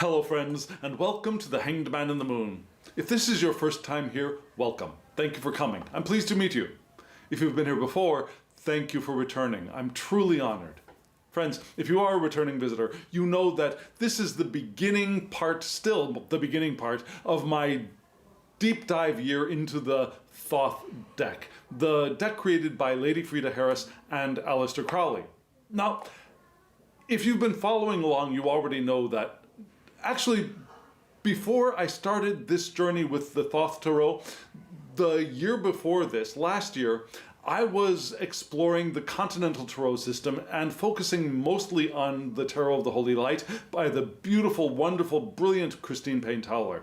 Hello friends, and welcome to the Hanged Man in the Moon. If this is your first time here, welcome. Thank you for coming. I'm pleased to meet you. If you've been here before, thank you for returning. I'm truly honored. Friends, if you are a returning visitor, you know that this is the beginning part, still the beginning part, of my deep dive year into the Thoth deck. The deck created by Lady Frida Harris and Harris-Crowley. Now, if you've been following along, you already know that actually, before I started this journey with the Thoth Tarot, the year before this, last year, I was exploring the Continental Tarot system and focusing mostly on the Tarot of the Holy Light by the beautiful, wonderful, brilliant Christine Payne-Towler.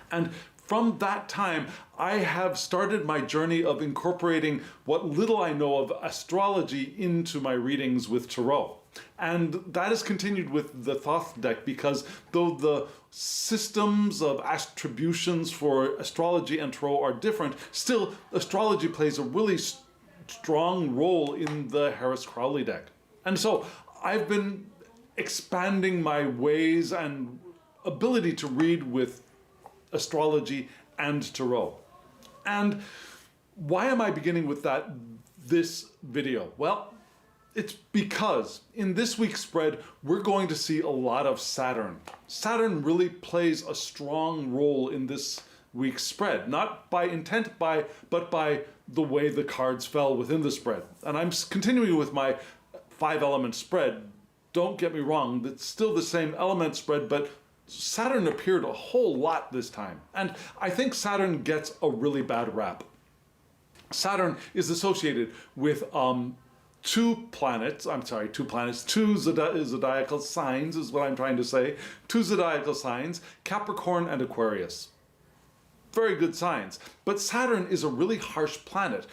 And from that time, I have started my journey of incorporating what little I know of astrology into my readings with Tarot. And that has continued with the Thoth deck because though the systems of attributions for astrology and Tarot are different, still astrology plays a really strong role in the Harris-Crowley deck. And so I've been expanding my ways and ability to read with astrology and Tarot. And why am I beginning with this video? Well, it's because in this week's spread, we're going to see a lot of Saturn. Saturn really plays a strong role in this week's spread, not by intent, but by the way the cards fell within the spread. And I'm continuing with my 5-element spread. Don't get me wrong, it's still the same element spread, but Saturn appeared a whole lot this time. And I think Saturn gets a really bad rap. Saturn is associated with two zodiacal signs is what I'm trying to say. Two zodiacal signs, Capricorn and Aquarius. Very good signs. But Saturn is a really harsh planet.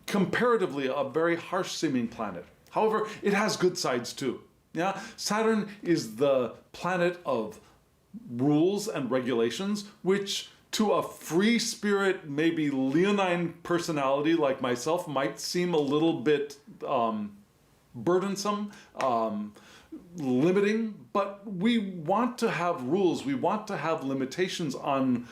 Comparatively, a very harsh seeming planet. However, it has good sides too. Yeah, Saturn is the planet of rules and regulations, which to a free spirit, maybe leonine personality like myself might seem a little bit burdensome, limiting, but we want to have rules. We want to have limitations on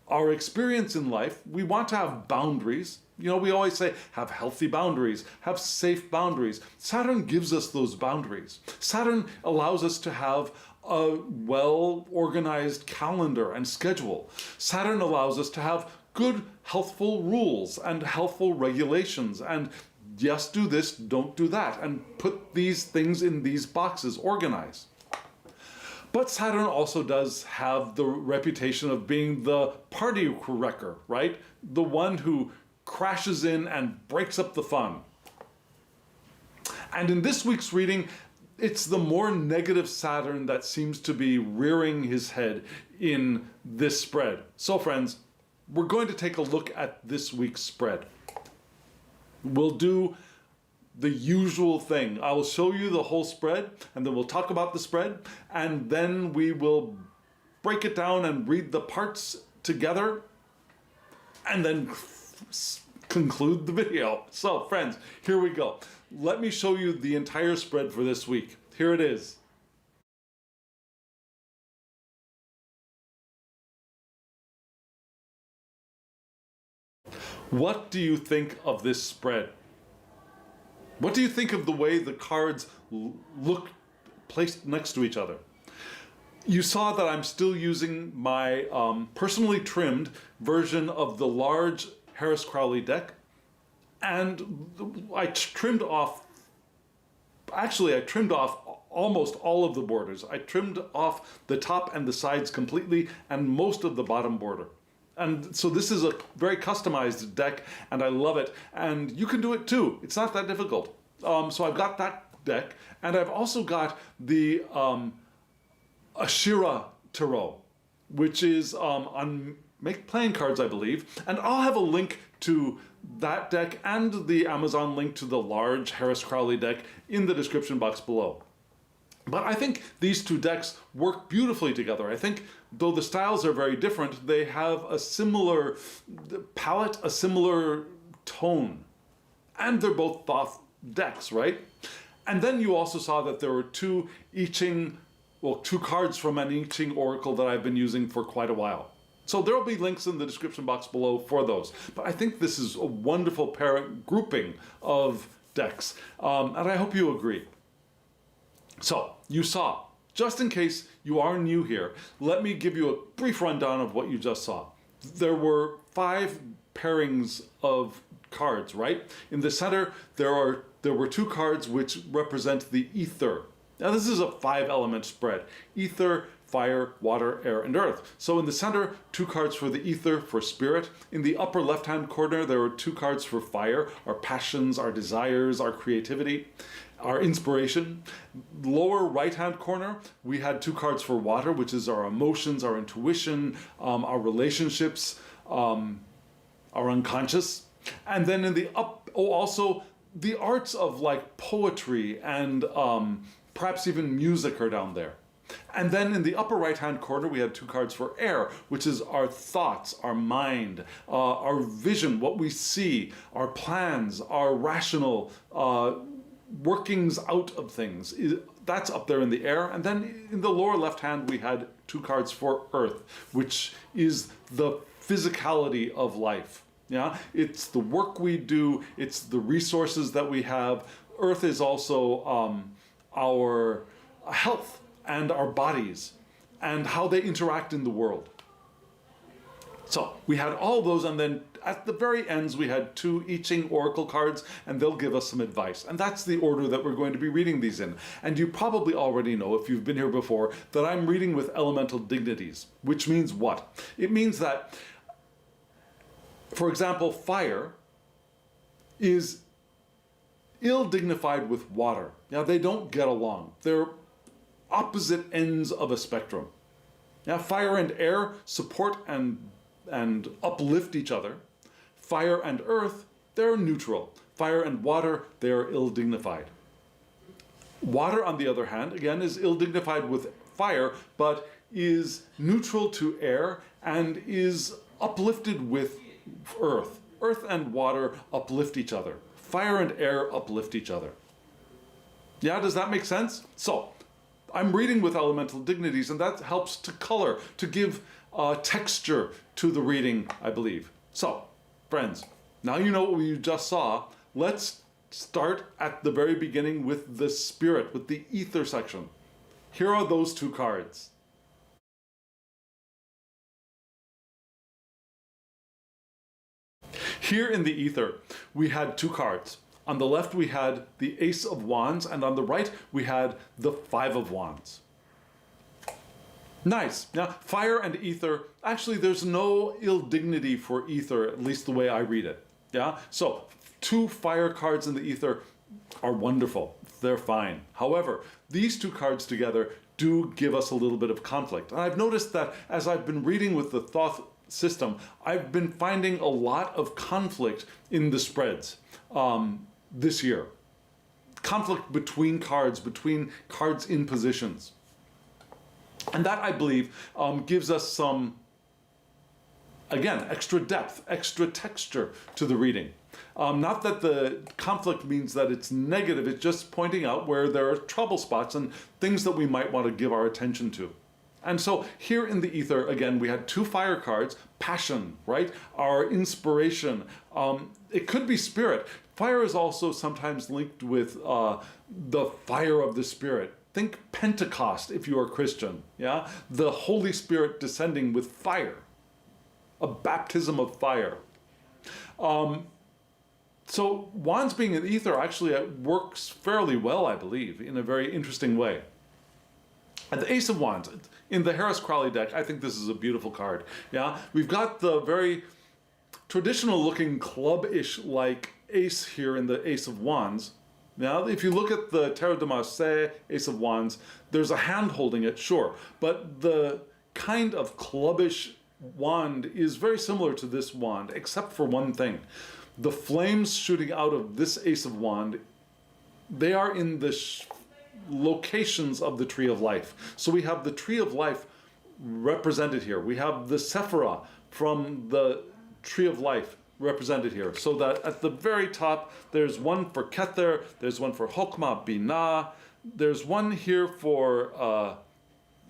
our experience in life. We want to have boundaries. You know, we always say, have healthy boundaries, have safe boundaries. Saturn gives us those boundaries. Saturn allows us to have a well-organized calendar and schedule. Saturn allows us to have good, healthful rules and healthful regulations and yes, do this, don't do that, and put these things in these boxes, organize. But Saturn also does have the reputation of being the party wrecker, right? The one who crashes in and breaks up the fun. And in this week's reading, it's the more negative Saturn that seems to be rearing his head in this spread. So friends, we're going to take a look at this week's spread. We'll do the usual thing. I will show you the whole spread, and then we'll talk about the spread, and then we will break it down and read the parts together, and then conclude the video. So friends, here we go. Let me show you the entire spread for this week. Here it is. What do you think of this spread? What do you think of the way the cards look placed next to each other? You saw that I'm still using my personally trimmed version of the large Harris-Crowley deck, and I trimmed off almost all of the borders. I trimmed off the top and the sides completely and most of the bottom border. And so this is a very customized deck, and I love it. And you can do it too. It's not that difficult. So I've got that deck, and I've also got the Ashira Tarot, which is on Make Playing Cards, I believe. And I'll have a link to that deck and the Amazon link to the large Harris-Crowley deck in the description box below. But I think these two decks work beautifully together. I think, though the styles are very different, they have a similar palette, a similar tone. And they're both Thoth decks, right? And then you also saw that there were two I-Ching well, 2 cards from an I-Ching oracle that I've been using for quite a while. So there'll be links in the description box below for those. But I think this is a wonderful grouping of decks, and I hope you agree. So you saw, just in case you are new here, let me give you a brief rundown of what you just saw. There were 5 pairings of cards, right? In the center, there were 2 cards which represent the ether. Now this is a 5-element spread: ether, fire, water, air, and earth. So in the center, 2 cards for the ether, for spirit. In the upper left-hand corner, there were 2 cards for fire, our passions, our desires, our creativity, our inspiration. Lower right-hand corner, we had 2 cards for water, which is our emotions, our intuition, our relationships, our unconscious. And then in the also the arts of like poetry and perhaps even music are down there. And then in the upper right-hand corner, we had 2 cards for air, which is our thoughts, our mind, our vision, what we see, our plans, our rational workings out of things. That's up there in the air. And then in the lower left hand, we had 2 cards for earth, which is the physicality of life. Yeah, it's the work we do, it's the resources that we have. Earth is also our health and our bodies and how they interact in the world. So we had all those, and then at the very ends we had 2 I-Ching oracle cards, and they'll give us some advice. And that's the order that we're going to be reading these in. And you probably already know, if you've been here before, that I'm reading with elemental dignities, which means what? It means that, for example, fire is ill-dignified with water. Now, they don't get along. They're opposite ends of a spectrum. Now, fire and air support and uplift each other. Fire and earth, they're neutral. Fire and water, they're ill-dignified. Water, on the other hand, again, is ill-dignified with fire, but is neutral to air and is uplifted with earth. Earth and water uplift each other. Fire and air uplift each other. Yeah, does that make sense? So, I'm reading with elemental dignities, and that helps to color, to give texture to the reading, I believe. So, friends, now you know what you just saw. Let's start at the very beginning with the spirit, with the ether section. Here are those 2 cards. Here in the ether, we had 2 cards. On the left, we had the Ace of Wands, and on the right, we had the 5 of Wands. Nice. Now, fire and ether, actually, there's no ill dignity for ether, at least the way I read it. Yeah? So, 2 fire cards in the ether are wonderful. They're fine. However, these 2 cards together do give us a little bit of conflict. And I've noticed that as I've been reading with the Thoth system, I've been finding a lot of conflict in the spreads this year. Conflict between cards in positions. And that, I believe, gives us some, again, extra depth, extra texture to the reading. Not that the conflict means that it's negative, it's just pointing out where there are trouble spots and things that we might want to give our attention to. And so here in the ether, again, we had 2 fire cards, passion, right? Our inspiration. It could be spirit. Fire is also sometimes linked with the fire of the Spirit. Think Pentecost if you are Christian, yeah? The Holy Spirit descending with fire, a baptism of fire. So wands being in ether actually works fairly well, I believe, in a very interesting way. And the Ace of Wands, in the Harris-Crowley deck, I think this is a beautiful card. Yeah, we've got the very traditional-looking club-ish like ace here in the Ace of Wands. Now, if you look at the Tarot de Marseille Ace of Wands, there's a hand holding it, sure, but the kind of clubbish wand is very similar to this wand, except for one thing. The flames shooting out of this Ace of Wand, they are in the locations of the Tree of Life. So we have the Tree of Life represented here. We have the Sephirah from the Tree of Life represented here. So that at the very top, there's one for Kether, there's one for Hokmah Binah, there's one here for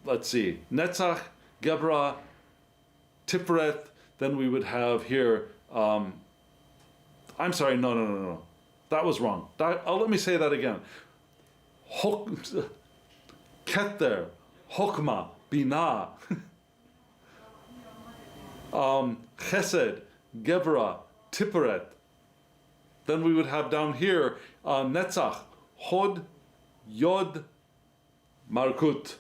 let's see, Netzach, Gebra, Tiferet. Then we would have here, I'm sorry, no. That was wrong. Let me say that again. Keter, Hokmah, Binah, Chesed, Gebra, Tiferet. Then we would have down here Netzach, Hod, Yod, Malkut.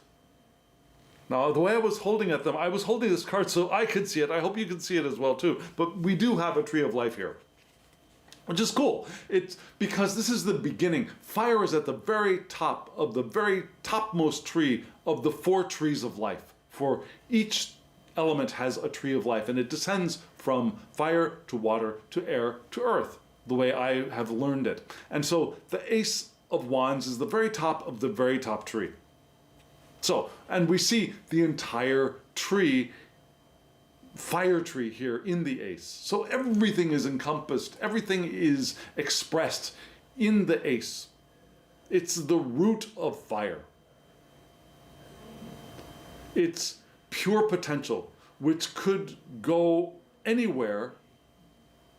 Now, the way I was holding at them, I was holding this card so I could see it. I hope you can see it as well too. But we do have a tree of life here, which is cool. It's because this is the beginning. Fire is at the very top of the very topmost tree of the 4 trees of life. For each element has a tree of life, and it descends from fire to water to air to earth, the way I have learned it. And so the Ace of Wands is the very top of the very top tree. So, and we see the entire tree, fire tree here in the Ace. So everything is encompassed, everything is expressed in the Ace. It's the root of fire. It's pure potential, which could go anywhere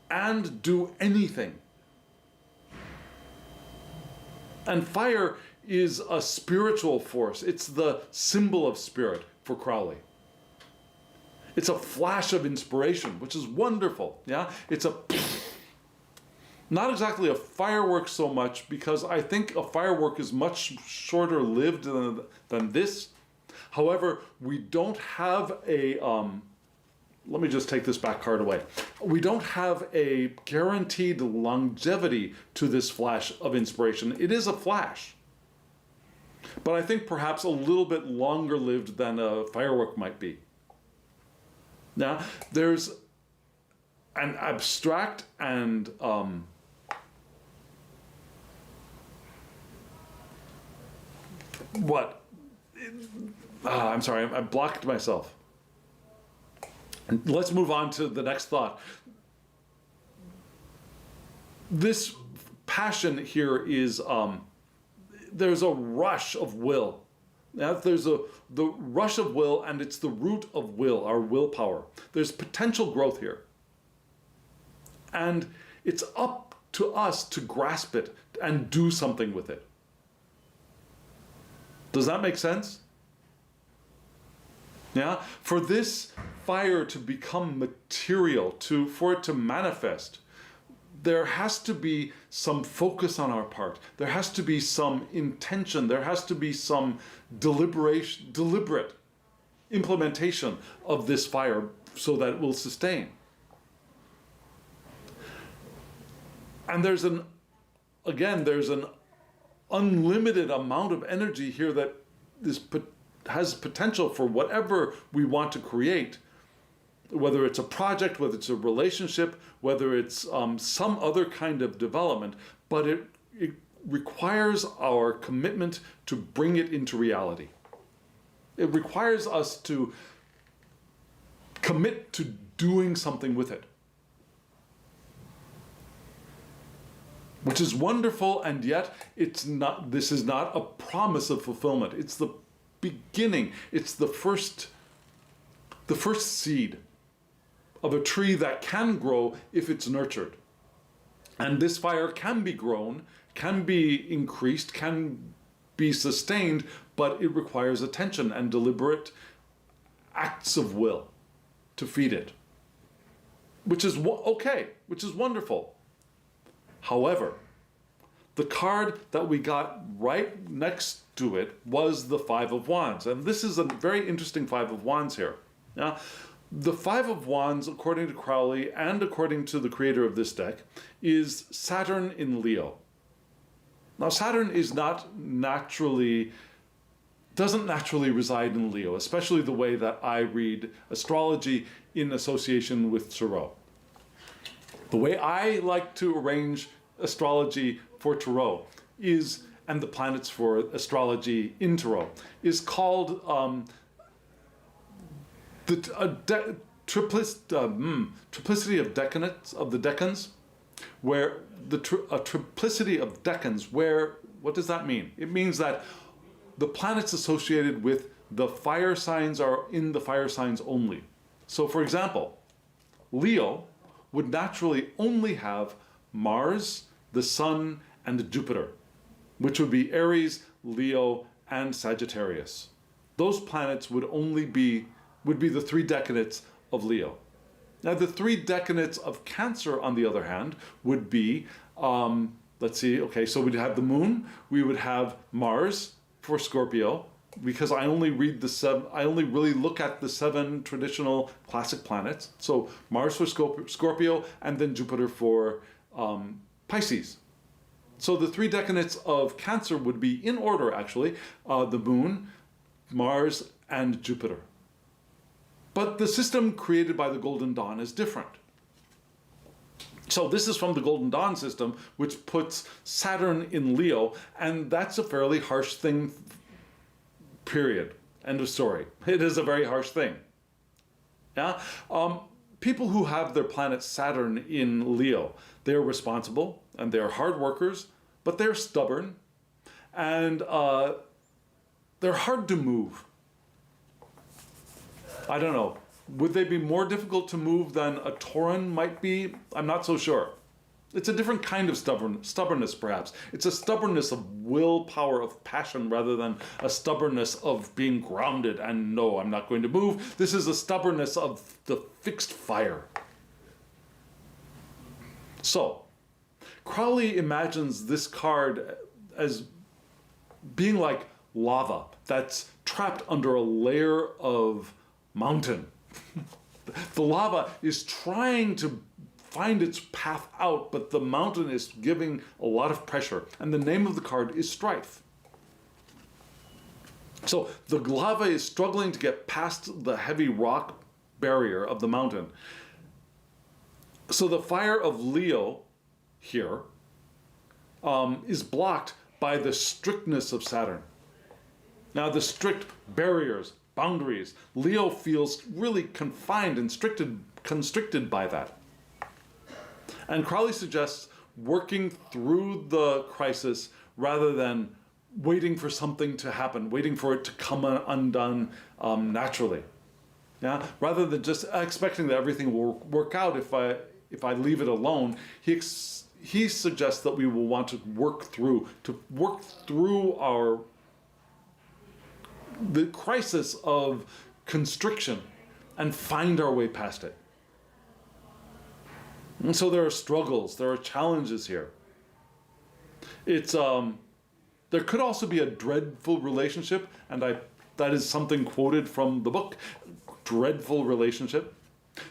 and do anything. And fire is a spiritual force. It's the symbol of spirit for Crowley. It's a flash of inspiration, which is wonderful. Yeah, it's not exactly a firework so much, because I think a firework is much shorter lived than this. However, we don't have a let me just take this back card away. We don't have a guaranteed longevity to this flash of inspiration. It is a flash, but I think perhaps a little bit longer lived than a firework might be. Now, there's an abstract and I'm sorry, I blocked myself. Let's move on to the next thought. This passion here is, there's a rush of will. Now, there's the rush of will, and it's the root of will, our willpower. There's potential growth here. And it's up to us to grasp it and do something with it. Does that make sense? Yeah? For this fire to become material, for it to manifest, there has to be some focus on our part. There has to be some intention. There has to be some deliberate implementation of this fire so that it will sustain. And there's an unlimited amount of energy here that has potential for whatever we want to create, whether it's a project, whether it's a relationship, whether it's some other kind of development, but it requires our commitment to bring it into reality. It requires us to commit to doing something with it, which is wonderful, and yet this is not a promise of fulfillment. It's the beginning. It's the first seed of a tree that can grow if it's nurtured. And this fire can be grown, can be increased, can be sustained, but it requires attention and deliberate acts of will to feed it, which is okay, which is wonderful. However, the card that we got right next to it was the Five of Wands. And this is a very interesting Five of Wands here. Now, the Five of Wands, according to Crowley and according to the creator of this deck, is Saturn in Leo. Now, Saturn is doesn't naturally reside in Leo, especially the way that I read astrology in association with Tarot. The way I like to arrange astrology for Tarot and the planets for astrology in Tarot, is called triplicity of the decans, where a triplicity of decans, where, what does that mean? It means that the planets associated with the fire signs are in the fire signs only. So for example, Leo would naturally only have Mars, the Sun, and Jupiter, which would be Aries, Leo, and Sagittarius. Those planets would be the three decanates of Leo. Now the three decanates of Cancer, on the other hand, would be, let's see, okay, so we'd have the Moon, we would have Mars for Scorpio, because I only really look at the 7 traditional classic planets. So Mars for Scorpio, and then Jupiter for Pisces. So the three decanates of Cancer would be in order, actually, the Moon, Mars, and Jupiter. But the system created by the Golden Dawn is different. So this is from the Golden Dawn system, which puts Saturn in Leo, and that's a fairly harsh thing, period. End of story. It is a very harsh thing. Yeah. People who have their planet Saturn in Leo, they're responsible and they're hard workers, but they're stubborn and they're hard to move. I don't know. Would they be more difficult to move than a Tauran might be? I'm not so sure. It's a different kind of stubbornness, perhaps. It's a stubbornness of willpower, of passion, rather than a stubbornness of being grounded and no, I'm not going to move. This is a stubbornness of the fixed fire. So, Crowley imagines this card as being like lava that's trapped under a layer of mountain. The lava is trying to find its path out, but the mountain is giving a lot of pressure. And the name of the card is Strife. So the lava is struggling to get past the heavy rock barrier of the mountain. So the fire of Leo here is blocked by the strictness of Saturn. Now the strict barriers, boundaries, Leo feels really confined and constricted by that. And Crowley suggests working through the crisis rather than waiting for something to happen, waiting for it to come undone naturally. Yeah, rather than just expecting that everything will work out if I leave it alone. He suggests that we will want to work through the crisis of constriction and find our way past it. And so there are struggles, there are challenges here. It's there could also be a dreadful relationship, and that is something quoted from the book, dreadful relationship.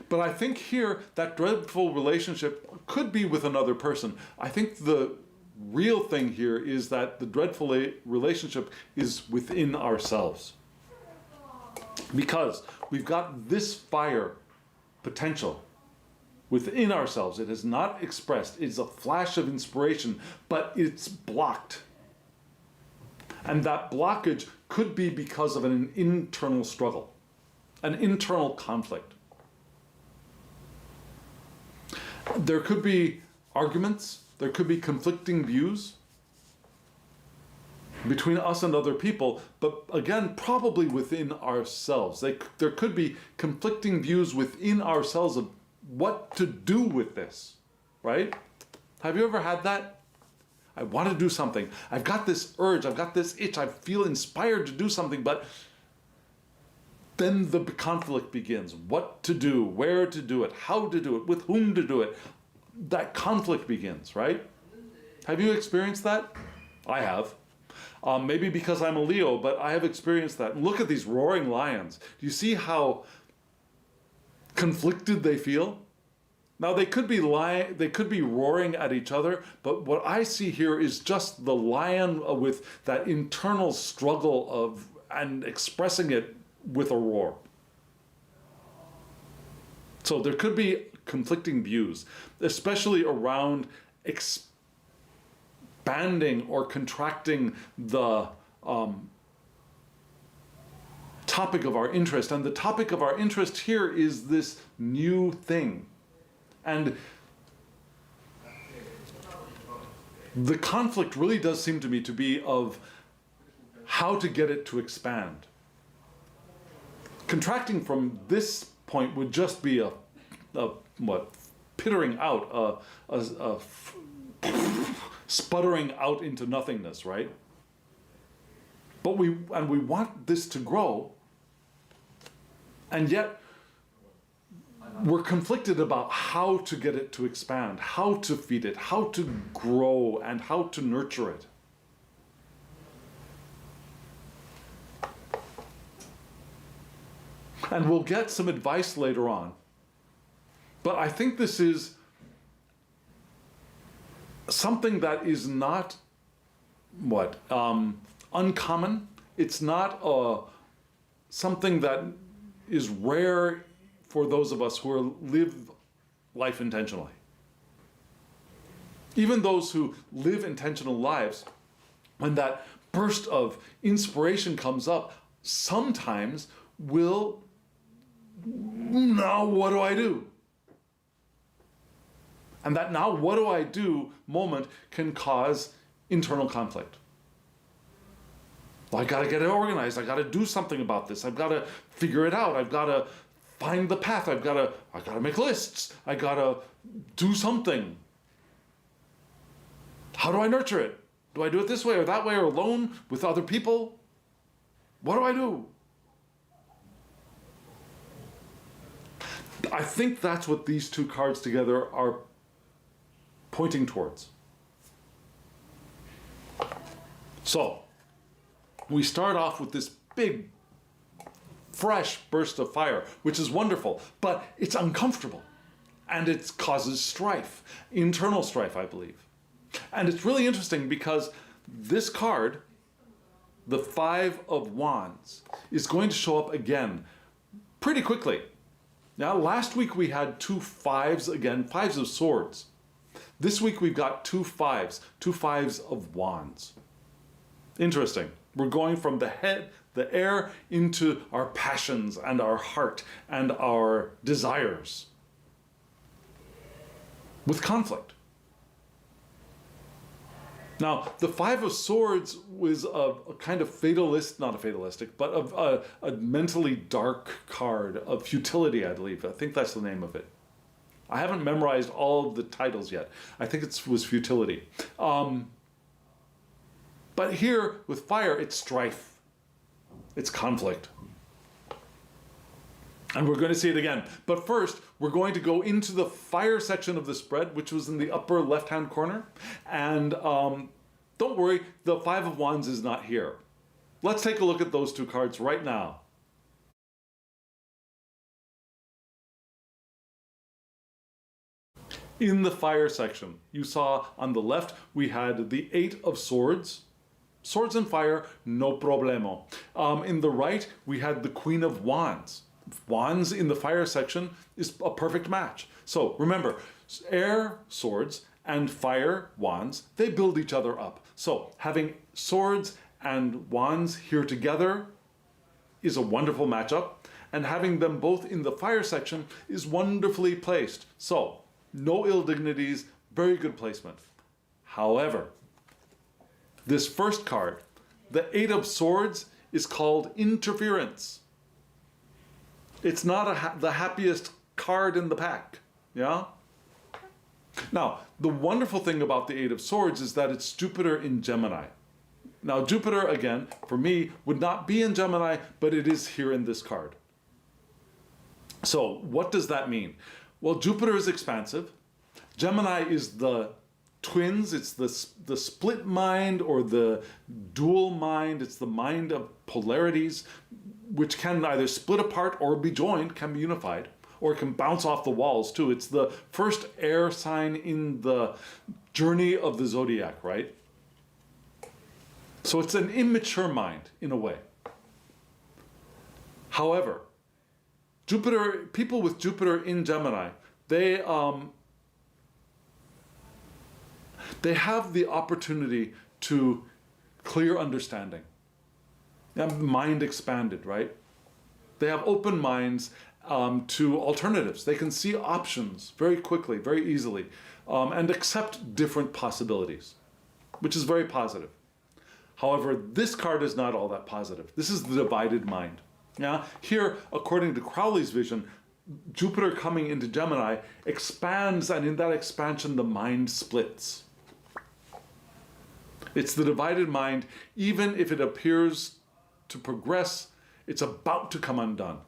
But I think here that dreadful relationship could be with another person. I think the real thing here is that the dreadful relationship is within ourselves. Because we've got this fire potential within ourselves. It is not expressed. It's a flash of inspiration, but it's blocked. And that blockage could be because of an internal struggle, an internal conflict. There could be arguments, there could be conflicting views between us and other people, but again, probably within ourselves. There could be conflicting views within ourselves of what to do with this, right? Have you ever had that? I want to do something. I've got this urge, I've got this itch, I feel inspired to do something, but then the conflict begins. What to do, where to do it, how to do it, with whom to do it. That conflict begins, right? Have you experienced that? I have. Maybe because I'm a Leo, but I have experienced that. Look at these roaring lions. Do you see how conflicted they feel? Now they could be roaring at each other, but what I see here is just the lion with that internal struggle and expressing it with a roar. So there could be conflicting views, especially around expanding or contracting the topic of our interest. And the topic of our interest here is this new thing. And the conflict really does seem to me to be of how to get it to expand. Contracting from this point would just be a what, pittering out, sputtering out into nothingness, right? But we want this to grow, and yet we're conflicted about how to get it to expand, how to feed it, how to grow, and how to nurture it. And we'll get some advice later on. But I think this is something that is not, uncommon. It's not something that is rare for those of us who live life intentionally. Even those who live intentional lives, when that burst of inspiration comes up, sometimes will, now what do I do? And that now what do I do moment can cause internal conflict. Well, I gotta get it organized. I gotta do something about this. I've gotta figure it out. I've gotta find the path. I gotta make lists. I gotta do something. How do I nurture it? Do I do it this way or that way or alone with other people? What do I do? I think that's what these two cards together are pointing towards. So, we start off with this big, fresh burst of fire, which is wonderful, but it's uncomfortable. And it causes strife, internal strife, I believe. And it's really interesting because this card, the Five of Wands, is going to show up again pretty quickly. Now, last week we had two fives again, fives of swords. This week we've got two fives of wands. Interesting. We're going from the head, the air, into our passions and our heart and our desires with conflict. Now, the Five of Swords was a kind of fatalist, not a fatalistic, but a mentally dark card of futility, I believe. I think that's the name of it. I haven't memorized all of the titles yet. I think it was futility. But here, with fire, it's strife. It's conflict. And we're going to see it again. But first, we're going to go into the fire section of the spread, which was in the upper left-hand corner. And don't worry, the Five of Wands is not here. Let's take a look at those two cards right now. In the fire section, you saw on the left, we had the Eight of Swords. Swords and fire, no problemo. In the right, we had the Queen of Wands. Wands in the fire section is a perfect match. So remember, air swords and fire wands, they build each other up. So having swords and wands here together is a wonderful matchup, and having them both in the fire section is wonderfully placed. So no ill dignities, very good placement. However, this first card, the Eight of Swords, is called interference. It's not the happiest card in the pack, yeah? Now, the wonderful thing about the Eight of Swords is that it's Jupiter in Gemini. Now, Jupiter, again, for me, would not be in Gemini, but it is here in this card. So, what does that mean? Well, Jupiter is expansive. Gemini is the twins, it's the split mind or the dual mind. It's the mind of polarities, which can either split apart or be joined, can be unified, or it can bounce off the walls too. It's the first air sign in the journey of the zodiac, right? So it's an immature mind in a way. However, Jupiter, people with Jupiter in Gemini, they have the opportunity to clear understanding. They have mind expanded, right? They have open minds to alternatives. They can see options very quickly, very easily, and accept different possibilities, which is very positive. However, this card is not all that positive. This is the divided mind. Yeah, here, according to Crowley's vision, Jupiter coming into Gemini expands, and in that expansion, the mind splits. It's the divided mind. Even if it appears to progress, it's about to come undone.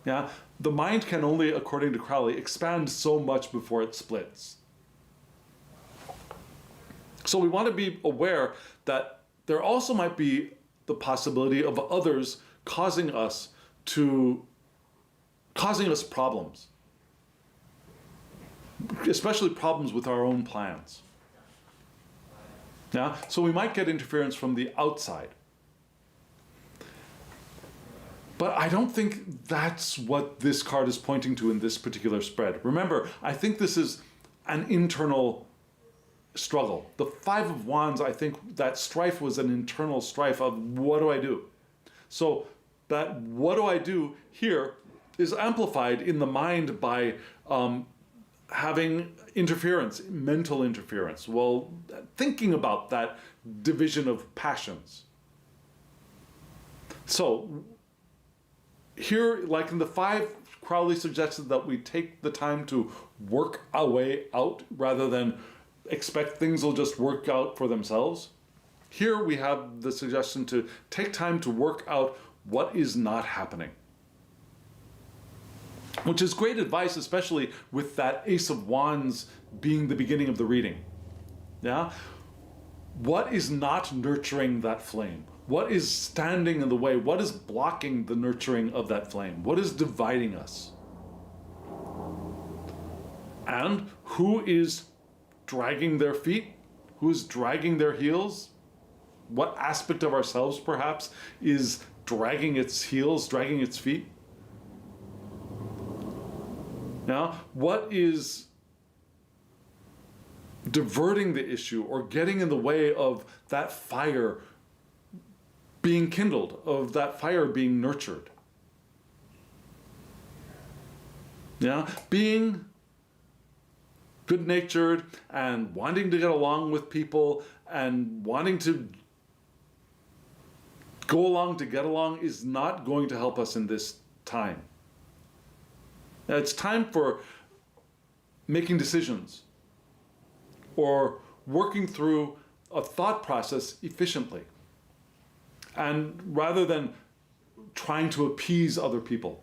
Yeah, the mind can only, according to Crowley, expand so much before it splits. So we want to be aware that there also might be the possibility of others causing us problems, especially problems with our own plans. Yeah, so we might get interference from the outside. But I don't think that's what this card is pointing to in this particular spread. Remember, I think this is an internal struggle. The Five of Wands, I think that strife was an internal strife of what do I do? So that what do I do here is amplified in the mind by having interference, mental interference, while thinking about that division of passions. So here, like in the five, Crowley suggested that we take the time to work our way out rather than expect things will just work out for themselves. Here we have the suggestion to take time to work out what is not happening, which is great advice, especially with that Ace of Wands being the beginning of the reading. Yeah? What is not nurturing that flame? What is standing in the way? What is blocking the nurturing of that flame? What is dividing us? And who is dragging their feet? Who is dragging their heels? What aspect of ourselves, perhaps, is dragging its heels, dragging its feet? Now, what is diverting the issue or getting in the way of that fire being kindled, of that fire being nurtured? Yeah, being good-natured and wanting to get along with people and wanting to go along to get along is not going to help us in this time. It's time for making decisions or working through a thought process efficiently, and rather than trying to appease other people.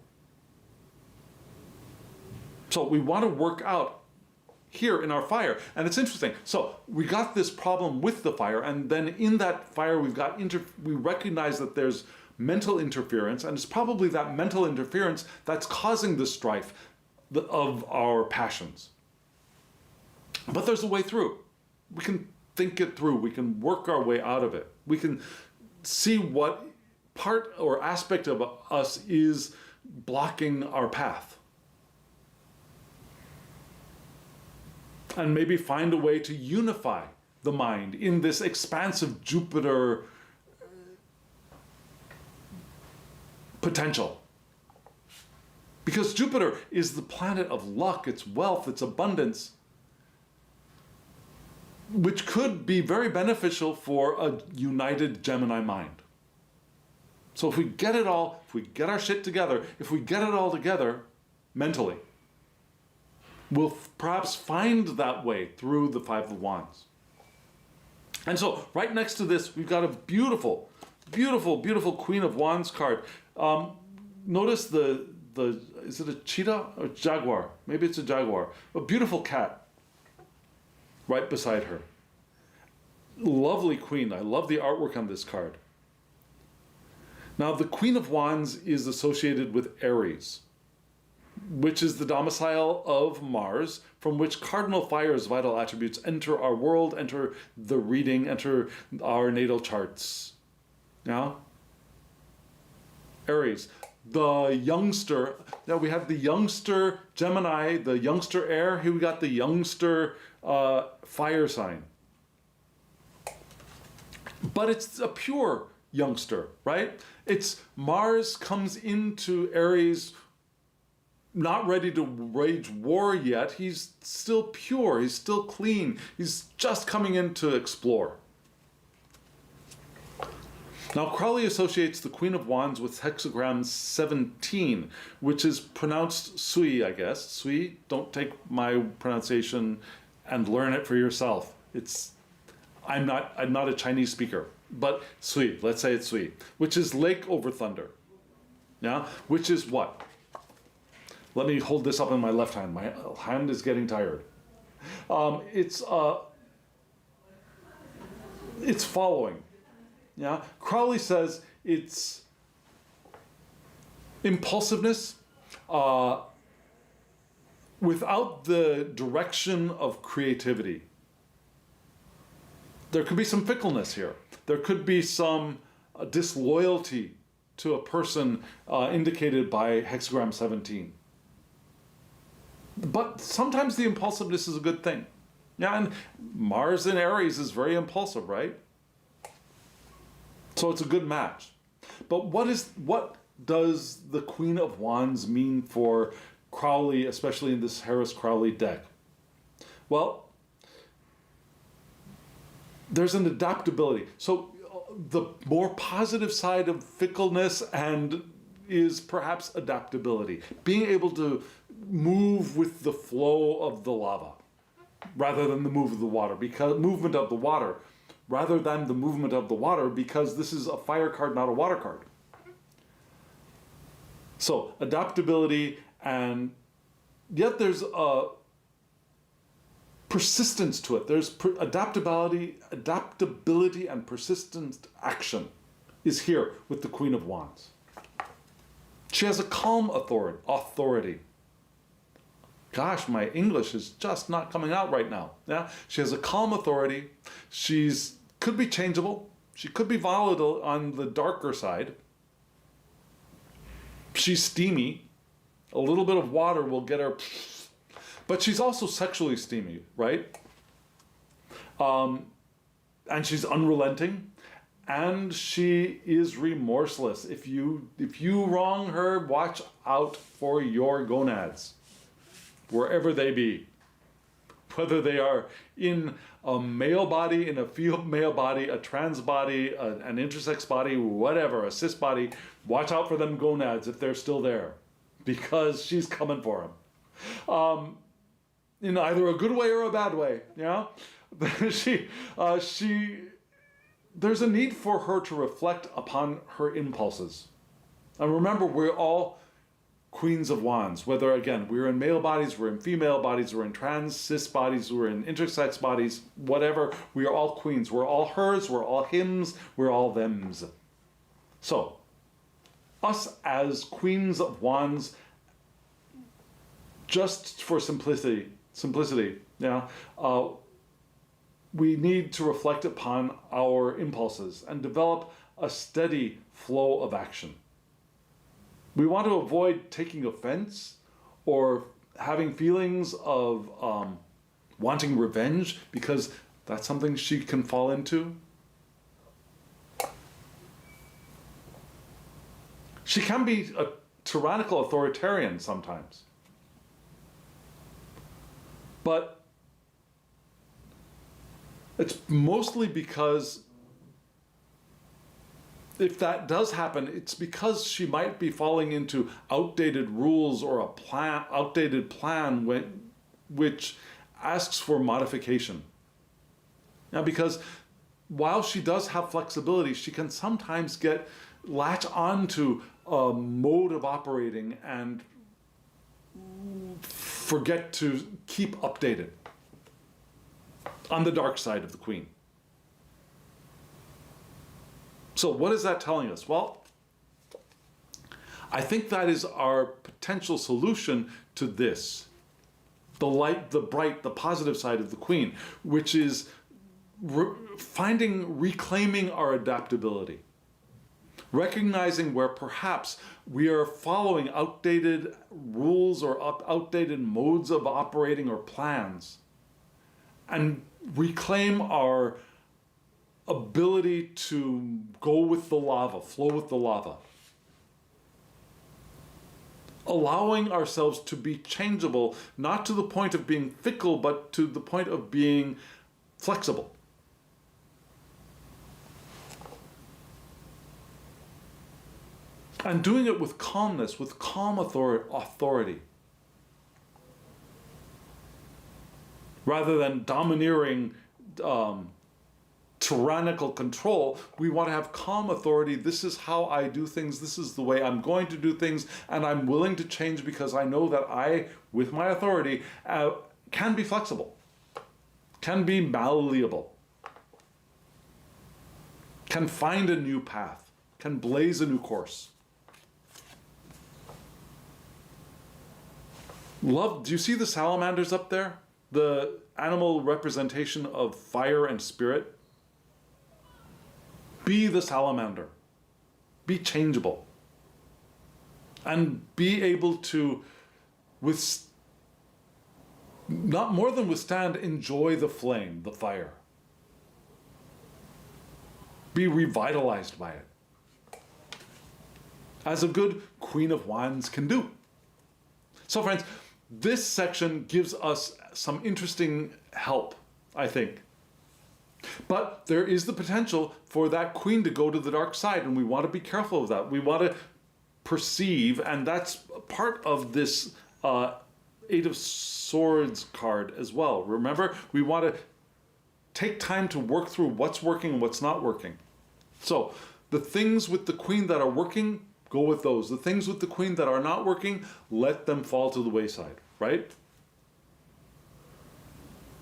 So we want to work out here in our fire, and it's interesting. So we got this problem with the fire, and then in that fire we recognize that there's mental interference, and it's probably that mental interference that's causing the strife of our passions. But there's a way through. We can think it through. We can work our way out of it. We can see what part or aspect of us is blocking our path. And maybe find a way to unify the mind in this expansive Jupiter potential. Because Jupiter is the planet of luck, its wealth, its abundance, which could be very beneficial for a united Gemini mind. So if we get it all, if we get our shit together, if we get it all together mentally, we'll perhaps find that way through the Five of Wands. And so right next to this, we've got a beautiful, beautiful, beautiful Queen of Wands card. Notice the is it a cheetah or jaguar? Maybe it's a jaguar. A beautiful cat right beside her. Lovely queen. I love the artwork on this card. Now, the Queen of Wands is associated with Aries, which is the domicile of Mars, from which cardinal fire's vital attributes enter our world, enter the reading, enter our natal charts. Now, Aries, the youngster. Now we have the youngster Gemini, the youngster air. Here we got the youngster fire sign. But it's a pure youngster, right? It's Mars comes into Aries not ready to wage war yet. He's still pure, he's still clean. He's just coming in to explore. Now, Crowley associates the Queen of Wands with hexagram 17, which is pronounced Sui, I guess. Sui, don't take my pronunciation and learn it for yourself. I'm not a Chinese speaker, but Sui, let's say it's Sui, which is lake over thunder. Yeah, which is what? Let me hold this up in my left hand. My hand is getting tired. It's following. Yeah, Crowley says it's impulsiveness without the direction of creativity. There could be some fickleness here. There could be some disloyalty to a person indicated by hexagram 17. But sometimes the impulsiveness is a good thing. Yeah, and Mars in Aries is very impulsive, right? So it's a good match. But what does the Queen of Wands mean for Crowley, especially in this Harris-Crowley deck? Well, there's an adaptability. So the more positive side of fickleness is perhaps adaptability. Being able to move with the flow of the lava rather than the movement of the water rather than the movement of the water, because this is a fire card, not a water card. So adaptability, and yet there's a persistence to it. There's adaptability and persistent action is here with the Queen of Wands. She has a calm authority. Gosh, my English is just not coming out right now. Yeah, she has a calm authority. Could be changeable. She could be volatile on the darker side. She's steamy. A little bit of water will get her, but she's also sexually steamy, right? And she's unrelenting, and she is remorseless. If you wrong her, watch out for your gonads, wherever they be. Whether they are in a male body, in a female body, a trans body, an intersex body, whatever, a cis body, watch out for them gonads if they're still there, because she's coming for them. In either a good way or a bad way, yeah? There's a need for her to reflect upon her impulses. And remember, we're all Queens of Wands, whether, again, we're in male bodies, we're in female bodies, we're in trans, cis bodies, we're in intersex bodies, whatever, we are all queens. We're all hers, we're all hims, we're all thems. So, us as Queens of Wands, just for simplicity, yeah, we need to reflect upon our impulses and develop a steady flow of action. We want to avoid taking offense or having feelings of wanting revenge, because that's something she can fall into. She can be a tyrannical authoritarian sometimes. But it's mostly because if that does happen, it's because she might be falling into outdated rules or outdated plan which asks for modification. Now, because while she does have flexibility, she can sometimes latch onto a mode of operating and forget to keep updated on the dark side of the Queen. So what is that telling us? Well, I think that is our potential solution to this. The light, the bright, the positive side of the Queen, which is reclaiming our adaptability. Recognizing where perhaps we are following outdated rules or outdated modes of operating or plans, and reclaim our ability to go with the lava, flow with the lava. Allowing ourselves to be changeable, not to the point of being fickle, but to the point of being flexible. And doing it with calmness, with calm authority. Rather than domineering, tyrannical control, we want to have calm authority. This is how I do things. This is the way I'm going to do things. And I'm willing to change because I know that I, with my authority, can be flexible, can be malleable, can find a new path, can blaze a new course. Love, do you see the salamanders up there? The animal representation of fire and spirit? Be the salamander. Be changeable. And be able to, not more than withstand, enjoy the flame, the fire. Be revitalized by it. As a good Queen of Wands can do. So friends, this section gives us some interesting help, I think. But there is the potential for that queen to go to the dark side, and we want to be careful of that. We want to perceive, and that's part of this Eight of Swords card as well. Remember, we want to take time to work through what's working and what's not working. So the things with the queen that are working, go with those. The things with the queen that are not working, let them fall to the wayside, right?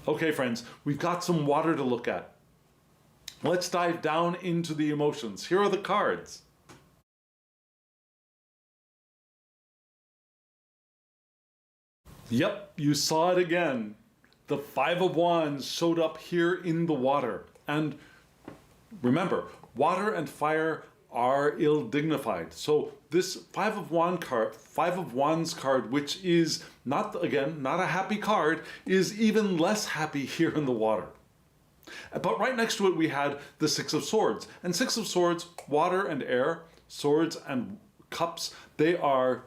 Okay, friends, we've got some water to look at. Let's dive down into the emotions. Here are the cards. Yep, you saw it again. The Five of Wands showed up here in the water. And remember, water and fire are ill-dignified. So this Five of Wands card, which is not a happy card, is even less happy here in the water. But right next to it we had the Six of Swords. And Six of Swords, water and air, swords and cups, they are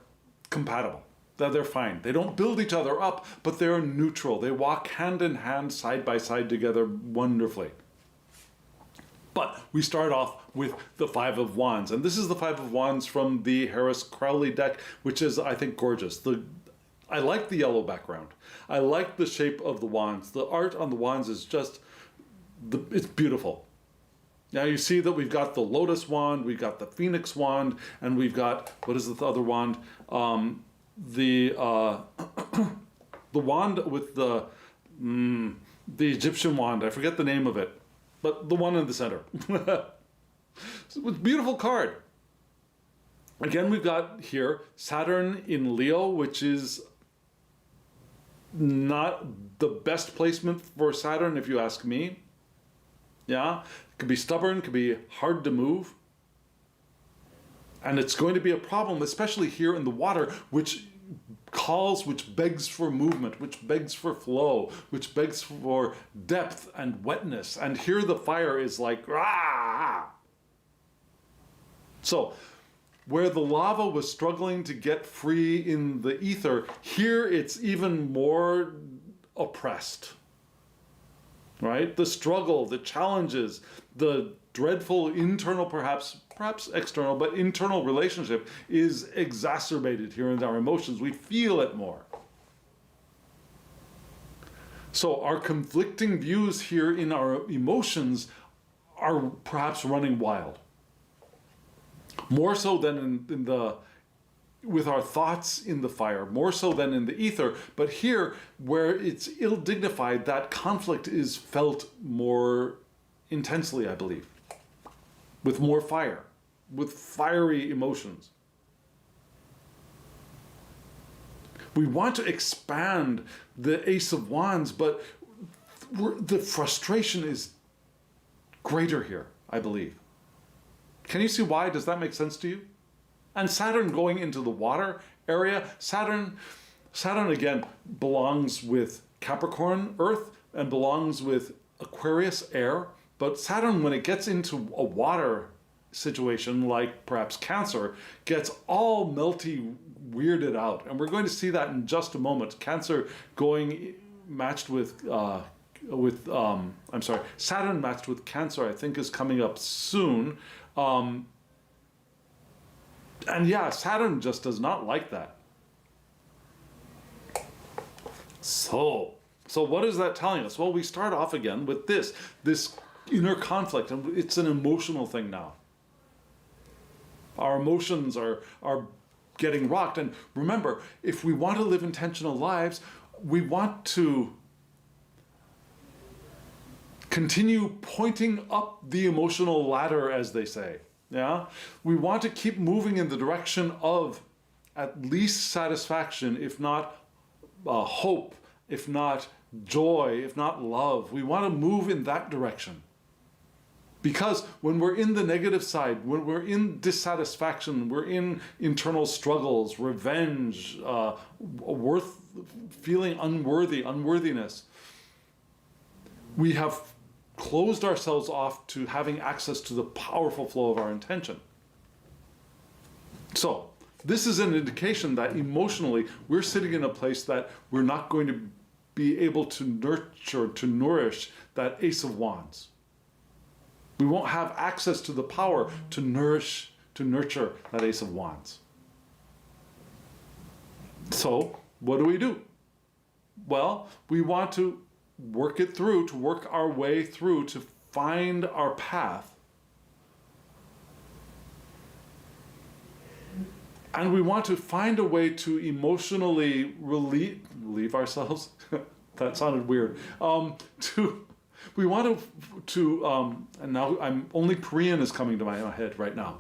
compatible. They're fine. They don't build each other up, but they're neutral. They walk hand in hand, side by side together wonderfully. But we start off with the Five of Wands. And this is the Five of Wands from the Harris-Crowley deck, which is, I think, gorgeous. I like the yellow background. I like the shape of the wands. The art on the wands is just, it's beautiful. Now you see that we've got the Lotus wand, we've got the Phoenix wand, and we've got, what is the other wand? The wand with the Egyptian wand. I forget the name of it, but the one in the center. It's a beautiful card. Again, we've got here Saturn in Leo, which is not the best placement for Saturn, if you ask me. Yeah, it could be stubborn, could be hard to move. And it's going to be a problem, especially here in the water, which begs for movement, which begs for flow, which begs for depth and wetness. And here the fire is like, rah! So, where the lava was struggling to get free in the ether, here it's even more oppressed. Right? The struggle, the challenges, the dreadful internal, perhaps external, but internal relationship is exacerbated here in our emotions. We feel it more. So our conflicting views here in our emotions are perhaps running wild. More so than with our thoughts in the fire, more so than in the ether. But here, where it's ill-dignified, that conflict is felt more intensely, I believe, with more fire, with fiery emotions. We want to expand the Ace of Wands, but the frustration is greater here, I believe. Can you see why? Does that make sense to you? And Saturn going into the water area, Saturn again belongs with Capricorn, Earth, and belongs with Aquarius, air. But Saturn, when it gets into a water situation like perhaps Cancer, gets all melty, weirded out. And we're going to see that in just a moment. Cancer going matched with Saturn matched with Cancer, I think, is coming up soon. And yeah, Saturn just does not like that. So what is that telling us? Well, we start off again with this inner conflict, and it's an emotional thing now. Our emotions are getting rocked. And remember, if we want to live intentional lives, we want to continue pointing up the emotional ladder, as they say. Yeah, we want to keep moving in the direction of at least satisfaction, if not hope, if not joy, if not love. We want to move in that direction. Because when we're in the negative side, when we're in dissatisfaction, we're in internal struggles, revenge, feeling unworthiness, we have closed ourselves off to having access to the powerful flow of our intention. So this is an indication that emotionally we're sitting in a place that we're not going to be able to nurture, to nourish that Ace of Wands. We won't have access to the power to nourish, to nurture that Ace of Wands. So what do? Well, we want to work it through, to work our way through, to find our path. And we want to find a way to emotionally relieve ourselves. That sounded weird. We want to and now only Korean is coming to my head right now.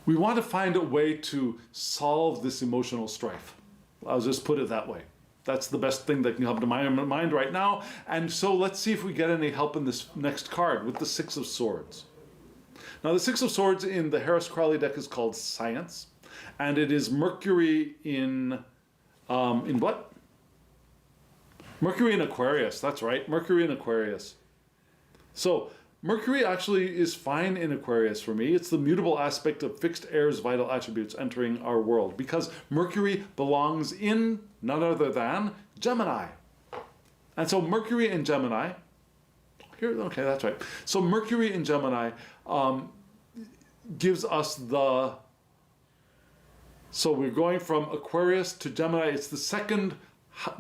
We want to find a way to solve this emotional strife. I'll just put it that way. That's the best thing that can come to my mind right now. And so let's see if we get any help in this next card with the Six of Swords. Now the Six of Swords in the Harris-Crowley deck is called Science, and it is Mercury in what? Mercury in Aquarius, that's right, Mercury in Aquarius. So Mercury actually is fine in Aquarius for me. It's the mutable aspect of fixed air's vital attributes entering our world, because Mercury belongs in none other than Gemini. And so Mercury in Gemini, okay, that's right. So Mercury in Gemini gives us so we're going from Aquarius to Gemini. It's the second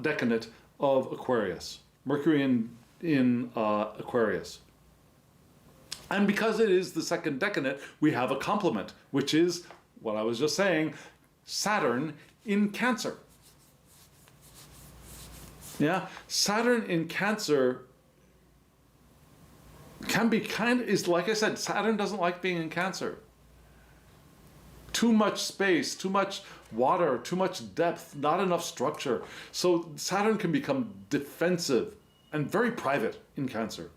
decanate of Aquarius, Mercury in Aquarius. And because it is the second decanate, we have a complement, which is what I was just saying, Saturn in Cancer. Yeah, Saturn in Cancer can be is like I said, Saturn doesn't like being in Cancer. Too much space, too much water, too much depth, not enough structure. So Saturn can become defensive and very private in Cancer.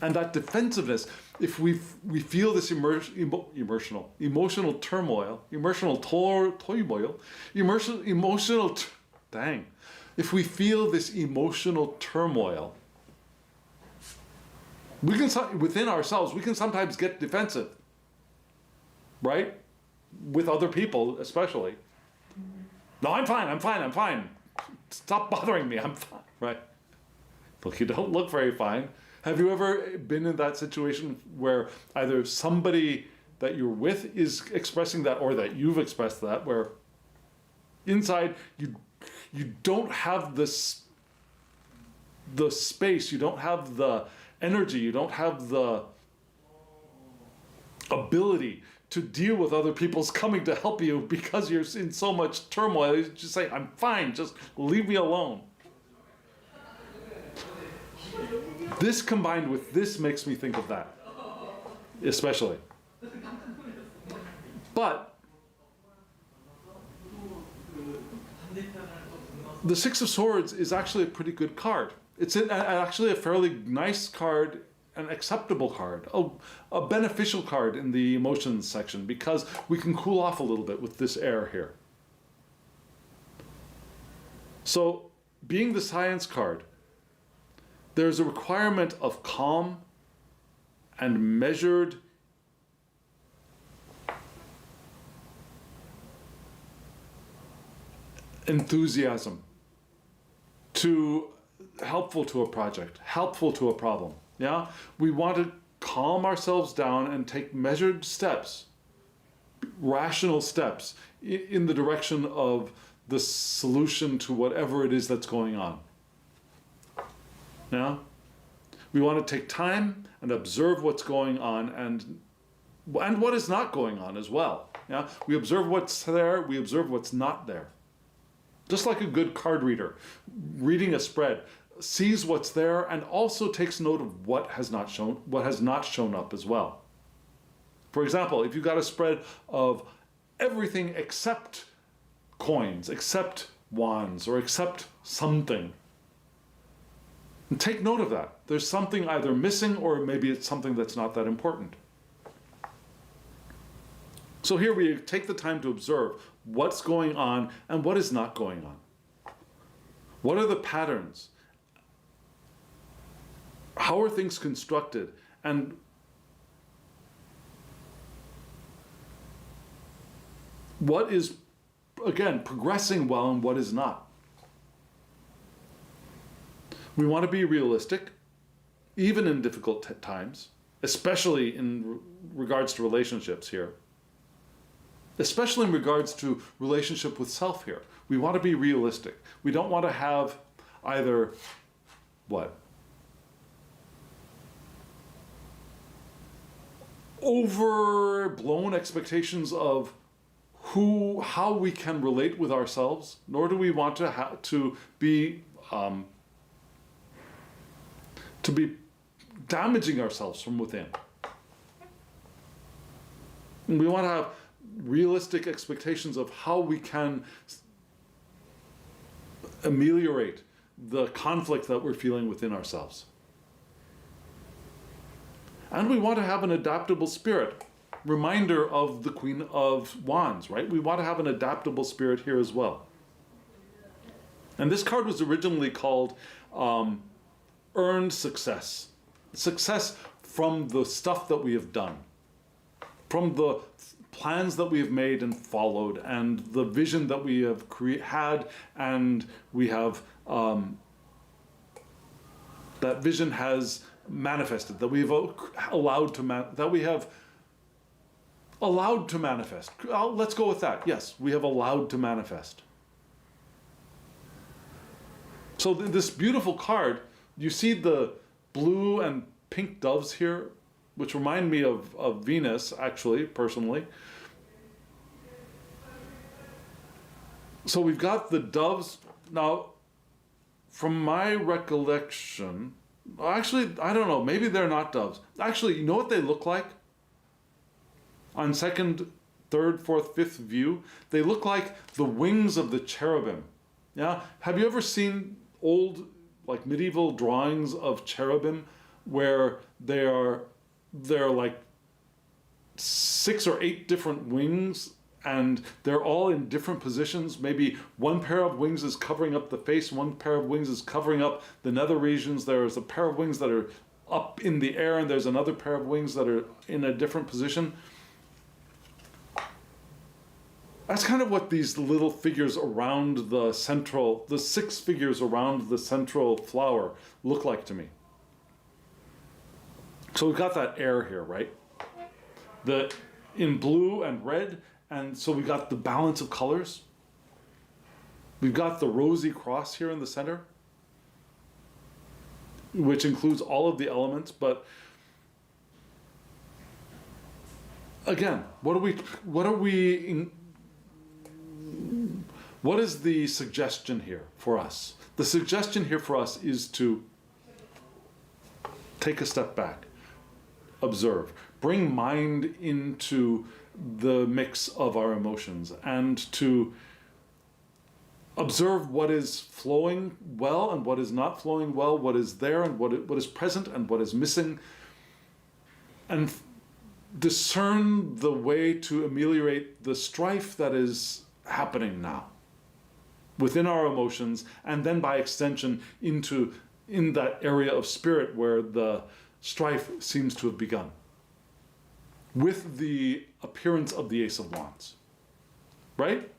And that defensiveness, if we feel this emotional turmoil, if we feel this emotional turmoil, we can, within ourselves, we can sometimes get defensive, right? With other people, especially. No, I'm fine. Stop bothering me, I'm fine, right? Look, you don't look very fine. Have you ever been in that situation where either somebody that you're with is expressing that, or that you've expressed that, where inside you don't have the space, you don't have the energy, you don't have the ability to deal with other people's coming to help you because you're in so much turmoil? You just say, I'm fine, just leave me alone. This combined with this makes me think of that, especially. But the Six of Swords is actually a pretty good card. It's actually a fairly nice card, an acceptable card, a beneficial card in the emotions section, because we can cool off a little bit with this air here. So, being the Science card, there's a requirement of calm and measured enthusiasm helpful to a project, helpful to a problem. Yeah, we want to calm ourselves down and take measured steps, rational steps in the direction of the solution to whatever it is that's going on. Yeah, we want to take time and observe what's going on and what is not going on as well. Yeah, we observe what's there, we observe what's not there. Just like a good card reader, reading a spread, sees what's there and also takes note of what has not shown up as well. For example, if you've got a spread of everything except coins, except wands, or except something, and take note of that. There's something either missing or maybe it's something that's not that important. So here we take the time to observe what's going on and what is not going on. What are the patterns? How are things constructed? And what is, again, progressing well and what is not? We want to be realistic, even in difficult times, especially in regards to relationships here. Especially in regards to relationship with self here. We want to be realistic. We don't want to have either, overblown expectations of how we can relate with ourselves, nor do we want to be damaging ourselves from within. And we want to have realistic expectations of how we can ameliorate the conflict that we're feeling within ourselves. And we want to have an adaptable spirit. Reminder of the Queen of Wands, right? We want to have an adaptable spirit here as well. And this card was originally called Earned Success. Success from the stuff that we have done. From the plans that we have made and followed, and the vision that we have had, and we have that vision has manifested, that we have allowed to manifest. Let's go with that. Yes, we have allowed to manifest. So this beautiful card, you see the blue and pink doves here, which remind me of Venus, actually, personally. So we've got the doves. Now, from my recollection, actually, I don't know, maybe they're not doves. Actually, you know what they look like? On second, third, fourth, fifth view, they look like the wings of the cherubim. Yeah? Have you ever seen old, like medieval drawings of cherubim where they're like 6 or 8 different wings and they're all in different positions? Maybe one pair of wings is covering up the face, one pair of wings is covering up the nether regions. There's a pair of wings that are up in the air and there's another pair of wings that are in a different position. That's kind of what these little figures around the 6 figures around the central flower look like to me. So we've got that air here, right? In blue and red, and so we've got the balance of colors. We've got the rosy cross here in the center, which includes all of the elements, but again, what is the suggestion here for us? The suggestion here for us is to take a step back, observe, bring mind into the mix of our emotions, and to observe what is flowing well and what is not flowing well, what is there and what is present and what is missing, and discern the way to ameliorate the strife that is happening now within our emotions, and then by extension in that area of spirit where the strife seems to have begun, with the appearance of the Ace of Wands, right?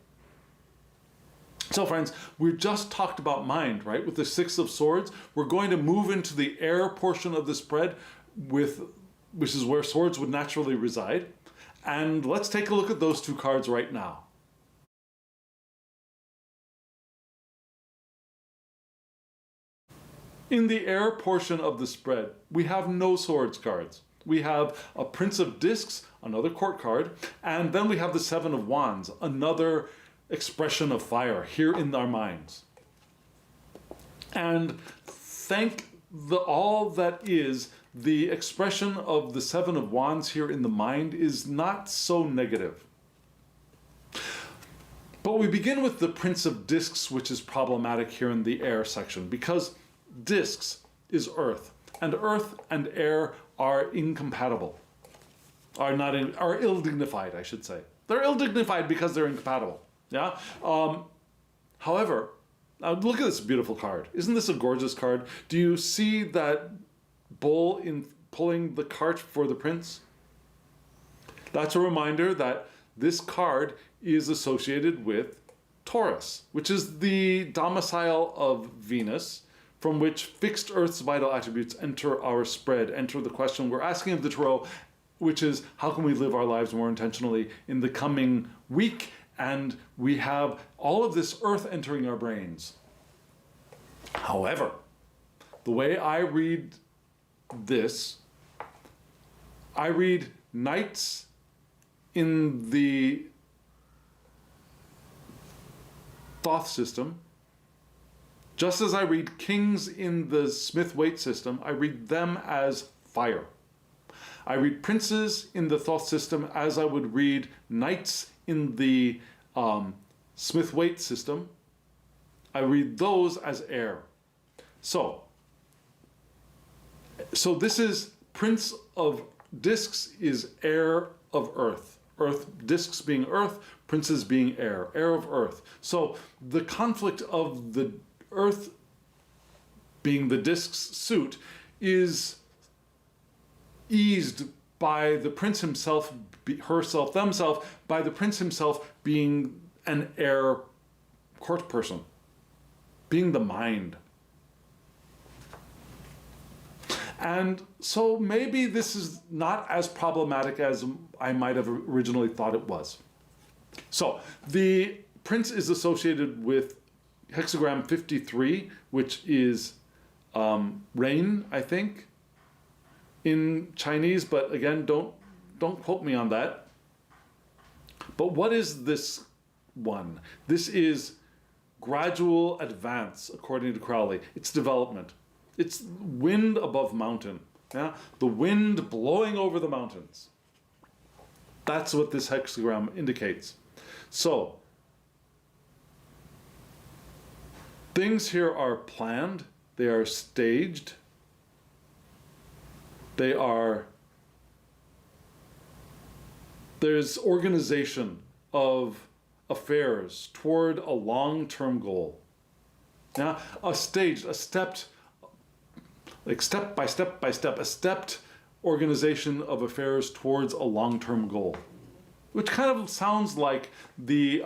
So friends, we just talked about mind, right? With the Six of Swords, we're going to move into the air portion of the spread, which is where swords would naturally reside. And let's take a look at those two cards right now. In the air portion of the spread, we have no swords cards. We have a Prince of Discs, another court card, and then we have the Seven of Wands, another expression of fire here in our minds. And thank all that is, the expression of the Seven of Wands here in the mind is not so negative. But we begin with the Prince of Discs, which is problematic here in the air section, because discs is earth and air are incompatible, are ill-dignified, I should say. They're ill-dignified because they're incompatible. Yeah. However, now look at this beautiful card. Isn't this a gorgeous card? Do you see that bull in pulling the cart for the prince? That's a reminder that this card is associated with Taurus, which is the domicile of Venus, from which fixed Earth's vital attributes enter our spread, enter the question we're asking of the Tarot, which is how can we live our lives more intentionally in the coming week? And we have all of this earth entering our brains. However, the way I read this, I read knights in the Thoth system, just as I read kings in the Smith-Waite system. I read them as fire. I read princes in the Thoth system as I would read knights in the Smith-Waite system. I read those as air. So this is Prince of Discs is air of earth. Earth, discs being earth, princes being air of earth. So the conflict of the earth being the disc's suit is eased by the prince himself, herself, themself, by the prince himself being an air court person, being the mind. And so maybe this is not as problematic as I might have originally thought it was. So the prince is associated with hexagram 53, which is rain, I think, in Chinese, but again, don't quote me on that. But what is this one? This is gradual advance, according to Crowley. It's development. It's wind above mountain. Yeah? The wind blowing over the mountains. That's what this hexagram indicates. So, things here are planned, they are staged, there's organization of affairs toward a long-term goal. Now, a stepped organization of affairs towards a long-term goal, which kind of sounds like the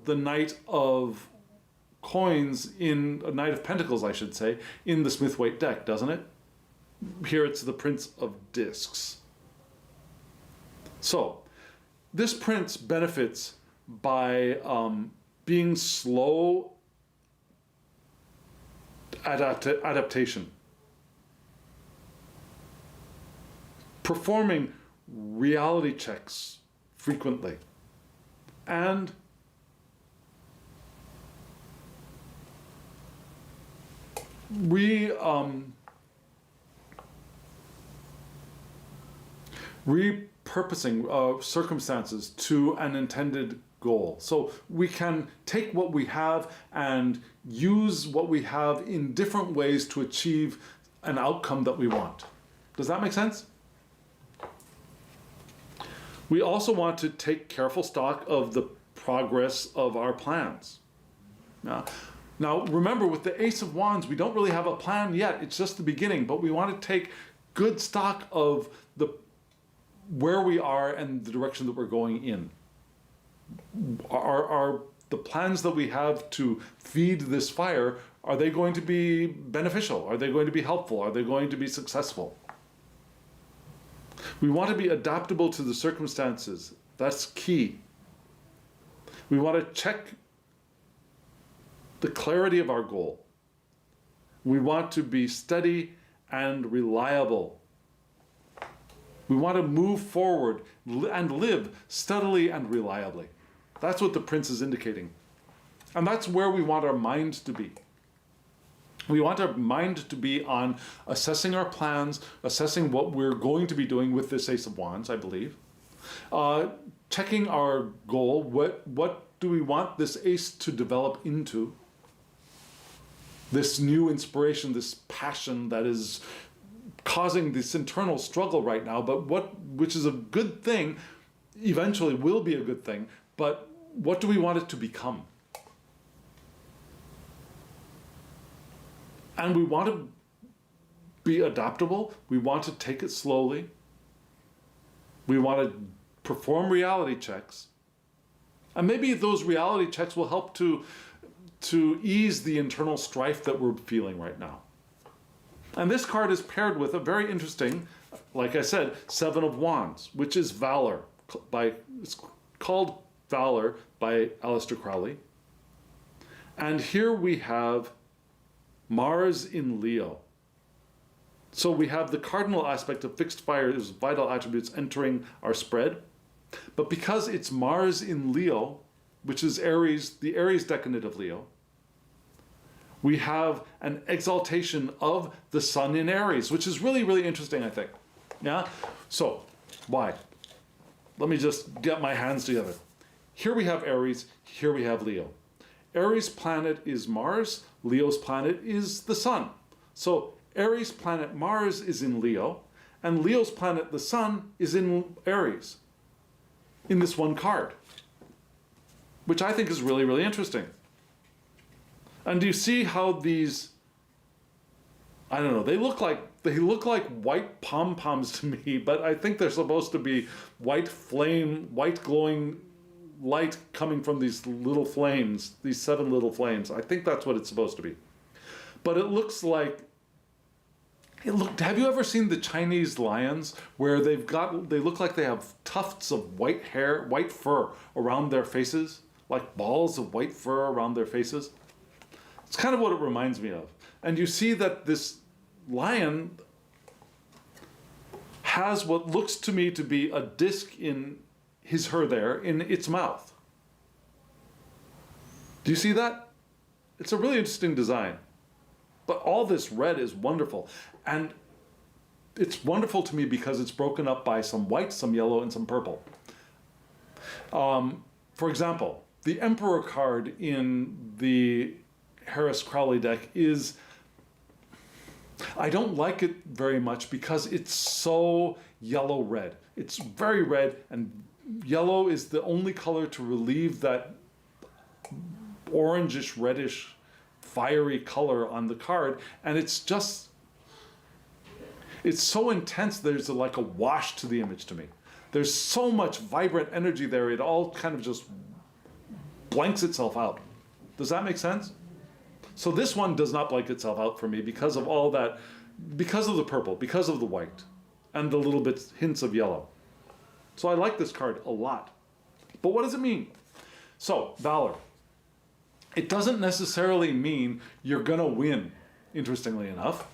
Knight of Coins in a Knight of Pentacles, I should say, in the Smith-Waite deck, doesn't it? Here it's the Prince of Discs. So, this prince benefits by being slow adaptation, performing reality checks frequently, and repurposing circumstances to an intended goal. So we can take what we have and use what we have in different ways to achieve an outcome that we want. Does that make sense? We also want to take careful stock of the progress of our plans. Now remember, with the Ace of Wands, we don't really have a plan yet. It's just the beginning, but we want to take good stock of where we are and the direction that we're going in. Our the plans that we have to feed this fire, are they going to be beneficial? Are they going to be helpful? Are they going to be successful? We want to be adaptable to the circumstances. That's key. We want to check the clarity of our goal. We want to be steady and reliable. We want to move forward and live steadily and reliably. That's what the Prince is indicating. And that's where we want our mind to be. We want our mind to be on assessing our plans, assessing what we're going to be doing with this Ace of Wands, I believe. Checking our goal, what do we want this ace to develop into? This new inspiration, this passion that is causing this internal struggle right now, but which is a good thing, eventually will be a good thing, but what do we want it to become? And we want to be adaptable. We want to take it slowly. We want to perform reality checks. And maybe those reality checks will help to ease the internal strife that we're feeling right now. And this card is paired with a very interesting, like I said, Seven of Wands, which is Valor. It's called Valor by Harris-Crowley. And here we have Mars in Leo. So we have the cardinal aspect of fixed fire's vital attributes entering our spread. But because it's Mars in Leo, which is Aries, the Aries decadent of Leo, we have an exaltation of the sun in Aries, which is really, really interesting, I think. Yeah? So, why? Let me just get my hands together. Here we have Aries, here we have Leo. Aries planet is Mars, Leo's planet is the sun. So Aries planet Mars is in Leo, and Leo's planet the sun is in Aries, in this one card, which I think is really, really interesting. And do you see how these, I don't know, they look like white pom-poms to me, but I think they're supposed to be white flame, white glowing light coming from these little flames, these 7 little flames. I think that's what it's supposed to be. But it looks like, have you ever seen the Chinese lions where they look like they have tufts of white hair, white fur around their faces, like balls of white fur around their faces? It's kind of what it reminds me of. And you see that this lion has what looks to me to be a disc in in its mouth. Do you see that? It's a really interesting design. But all this red is wonderful. And it's wonderful to me because it's broken up by some white, some yellow, and some purple. For example, the Emperor card in the Harris-Crowley deck is, I don't like it very much because it's so yellow-red. It's very red, and yellow is the only color to relieve that orangish, reddish, fiery color on the card, and it's so intense, there's like a wash to the image to me. There's so much vibrant energy there, it all kind of just blanks itself out. Does that make sense? So this one does not blank itself out for me because of all that, because of the purple, because of the white, and the little bits, hints of yellow. So I like this card a lot. But what does it mean? So, Valor. It doesn't necessarily mean you're gonna win, interestingly enough.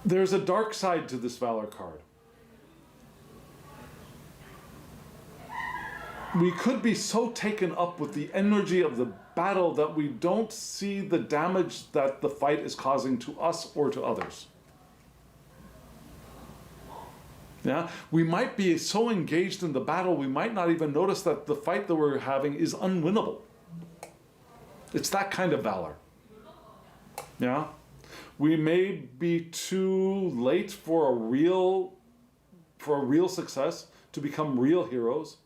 There's a dark side to this Valor card. We could be so taken up with the energy of the battle that we don't see the damage that the fight is causing to us or to others. Yeah? We might be so engaged in the battle, we might not even notice that the fight that we're having is unwinnable. It's that kind of valor. Yeah? We may be too late for a real success, to become real heroes.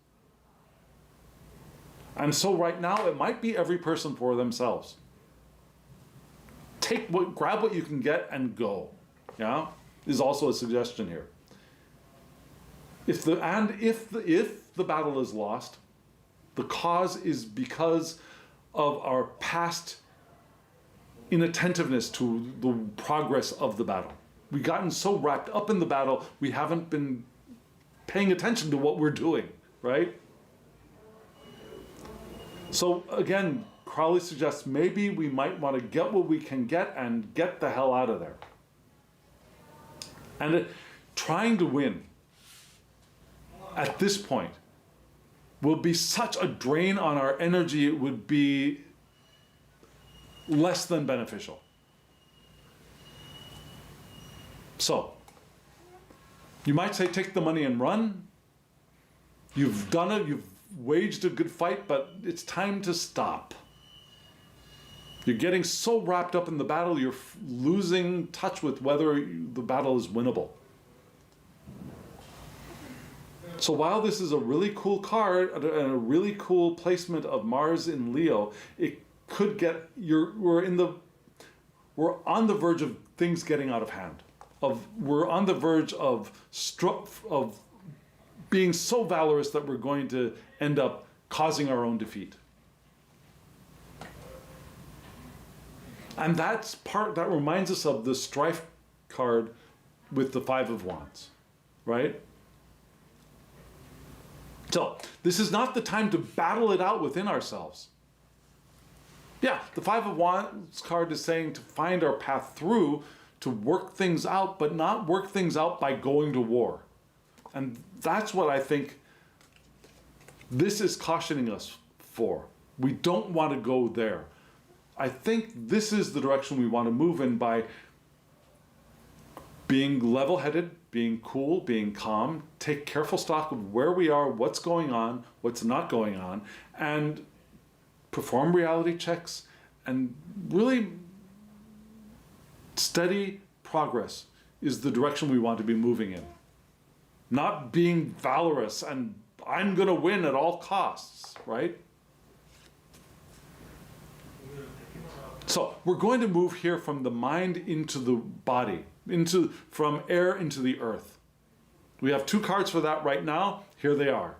And so right now, it might be every person for themselves. Grab what you can get and go. Yeah? Is also a suggestion here. If the battle is lost, The cause is because of our past inattentiveness to the progress of the battle. We've gotten so wrapped up in the battle, we haven't been paying attention to what we're doing, right? So again, Crowley suggests maybe we might want to get what we can get and get the hell out of there. And trying to win at this point will be such a drain on our energy, it would be less than beneficial. So, you might say take the money and run. You've done it, you've waged a good fight, but it's time to stop. You're getting so wrapped up in the battle, you're losing touch with whether the battle is winnable. So while this is a really cool card and a really cool placement of Mars in Leo, it could get, we're on the verge of things getting out of hand. We're on the verge of being so valorous that we're going to end up causing our own defeat. And that reminds us of the strife card with the Five of Wands, right? So, this is not the time to battle it out within ourselves. Yeah, the Five of Wands card is saying to find our path through, to work things out, but not work things out by going to war. And that's what I think this is cautioning us for. We don't want to go there. I think this is the direction we want to move in by being level-headed, being cool, being calm, take careful stock of where we are, what's going on, what's not going on, and perform reality checks and really steady progress is the direction we want to be moving in. Not being valorous and I'm gonna win at all costs, right? So we're going to move here from the mind into the body, from air into the earth. We have two cards for that right now. Here they are.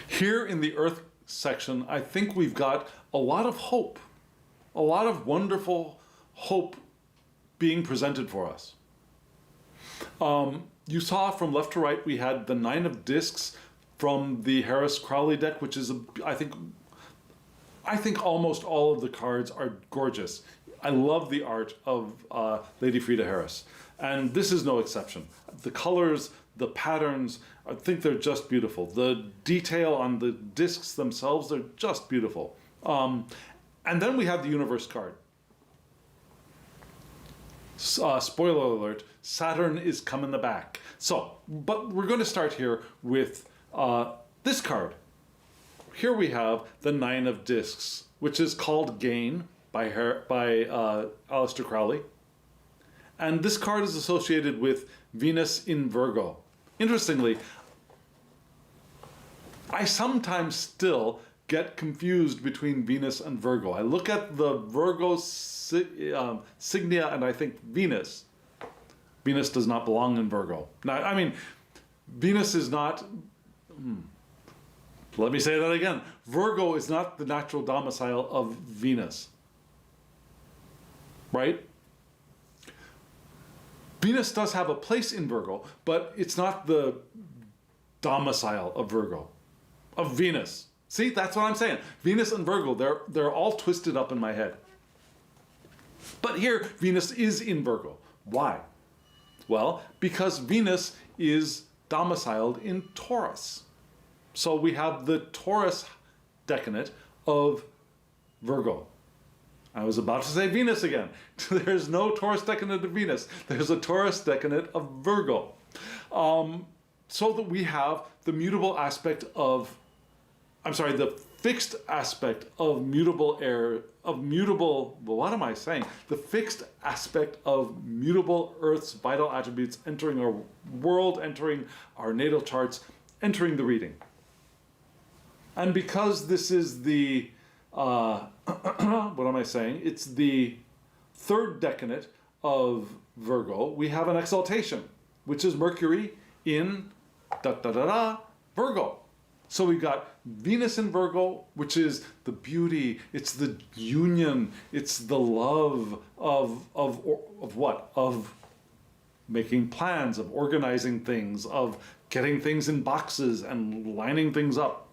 Here in the earth section, I think we've got a lot of hope, a lot of wonderful hope being presented for us. You saw from left to right, we had the Nine of Discs from the Harris-Crowley deck, which is, I think almost all of the cards are gorgeous. I love the art of Lady Frida Harris, and this is no exception. The colors, the patterns, I think they're just beautiful. The detail on the discs themselves, they're just beautiful. And then we have the Universe card. Spoiler alert, Saturn is coming back. So, but we're going to start here with this card. Here we have the Nine of Discs, which is called Gain by Aleister Crowley. And this card is associated with Venus in Virgo. Interestingly, I sometimes still get confused between Venus and Virgo. I look at the Virgo signia and I think Venus. Venus does not belong in Virgo. Now, I mean, Venus is not... Let me say that again. Virgo is not the natural domicile of Venus. Right? Venus does have a place in Virgo, but it's not the domicile of Virgo, of Venus. See, that's what I'm saying. Venus and Virgo, they're all twisted up in my head. But here, Venus is in Virgo. Why? Well, because Venus is domiciled in Taurus. So we have the Taurus decadent of Virgo. I was about to say Venus again. There's no Taurus decadent of Venus. There's a Taurus decadent of Virgo. So that we have the mutable aspect of, the fixed aspect of mutable air, what am I saying? The fixed aspect of mutable Earth's vital attributes entering our world, entering our natal charts, entering the reading. And because this is the, what am I saying? It's the third decadent of Virgo, we have an exaltation, which is Mercury in Virgo. So we got Venus in Virgo, which is the beauty, it's the union, it's the love of what? Of making plans, of organizing things, of getting things in boxes and lining things up.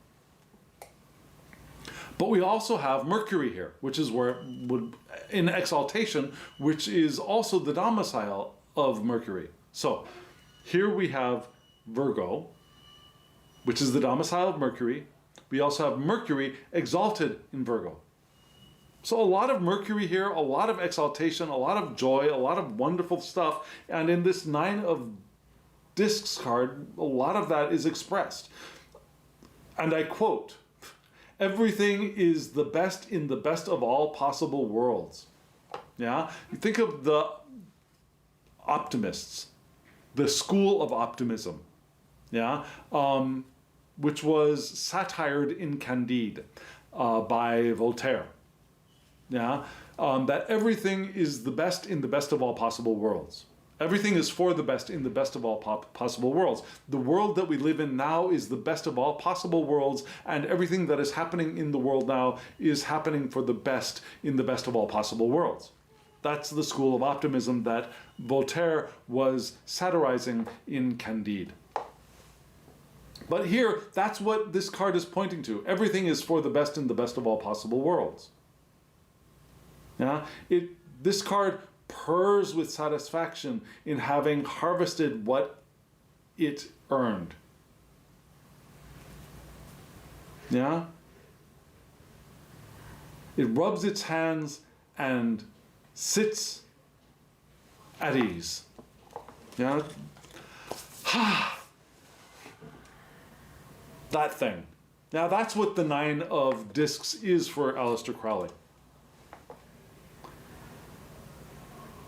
But we also have Mercury here, which is where it would, in exaltation, which is also the domicile of Mercury. So here we have Virgo, which is the domicile of Mercury. We also have Mercury exalted in Virgo. So a lot of Mercury here, a lot of exaltation, a lot of joy, a lot of wonderful stuff. And in this 9 of Discs card, a lot of that is expressed. And I quote, "Everything is the best in the best of all possible worlds." Yeah? You think of the optimists, the school of optimism, yeah, which was satired in Candide by Voltaire. Yeah, that everything is the best in the best of all possible worlds. Everything is for the best in the best of all possible worlds. The world that we live in now is the best of all possible worlds, and everything that is happening in the world now is happening for the best in the best of all possible worlds. That's the school of optimism that Voltaire was satirizing in Candide. But here, that's what this card is pointing to. Everything is for the best in the best of all possible worlds. Yeah? This card purrs with satisfaction in having harvested what it earned. Yeah? It rubs its hands and sits at ease. Yeah? That thing. Now that's what the 9 of Discs is for Aleister Crowley.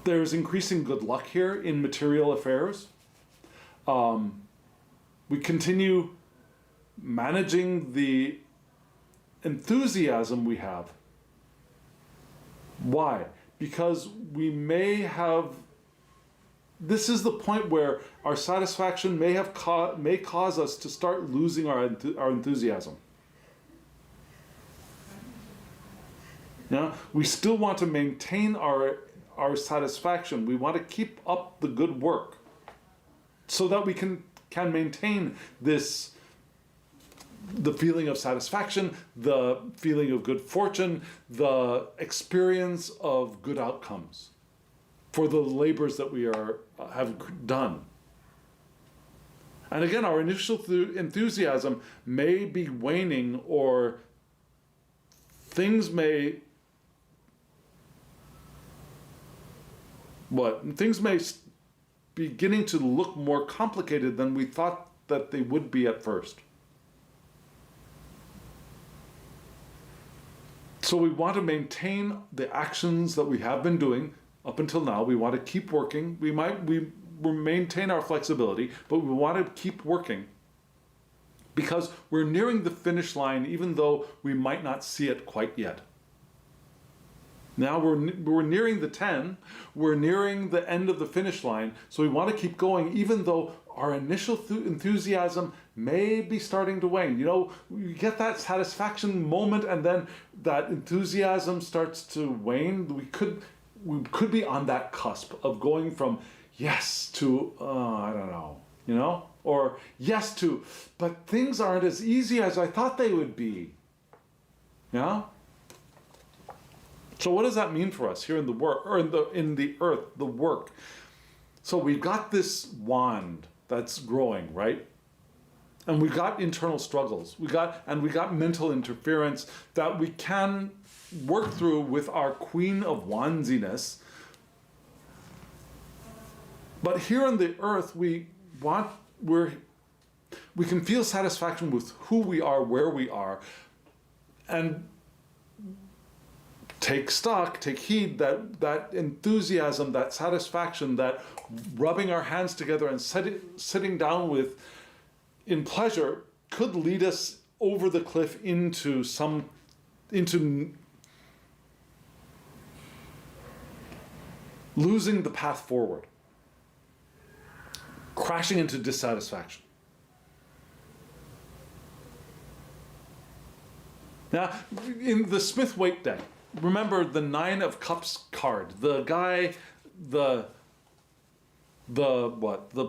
There's increasing good luck here in material affairs. We continue managing the enthusiasm we have. Why? Because we may have, this is the point where our satisfaction may cause us to start losing our enthusiasm. Yeah? We still want to maintain our satisfaction. We want to keep up the good work so that we can maintain this, the feeling of satisfaction, the feeling of good fortune, the experience of good outcomes for the labors that we have done. And again, our initial enthusiasm may be waning, or things may beginning to look more complicated than we thought that they would be at first. So we want to maintain the actions that we have been doing up until now. We want to keep working. We maintain our flexibility, but we want to keep working because we're nearing the finish line, even though we might not see it quite yet. Now we're nearing the 10, we're nearing the end of the finish line, so we want to keep going even though our initial enthusiasm may be starting to wane. You know, you get that satisfaction moment and then that enthusiasm starts to wane. We could be on that cusp of going from yes to, I don't know, you know? Or yes to, but things aren't as easy as I thought they would be. Yeah? So what does that mean for us here in the work, or in the earth, the work? So we've got this wand that's growing, right? And we've got internal struggles. We got mental interference that we can work through with our Queen of Wandsiness. But here on the earth, we can feel satisfaction with who we are, where we are, and take stock, take heed that enthusiasm, that satisfaction, that rubbing our hands together and sitting down in pleasure could lead us over the cliff into losing the path forward. crashing into dissatisfaction. Now, in the Smith-Waite deck, remember the 9 of Cups card. The guy, the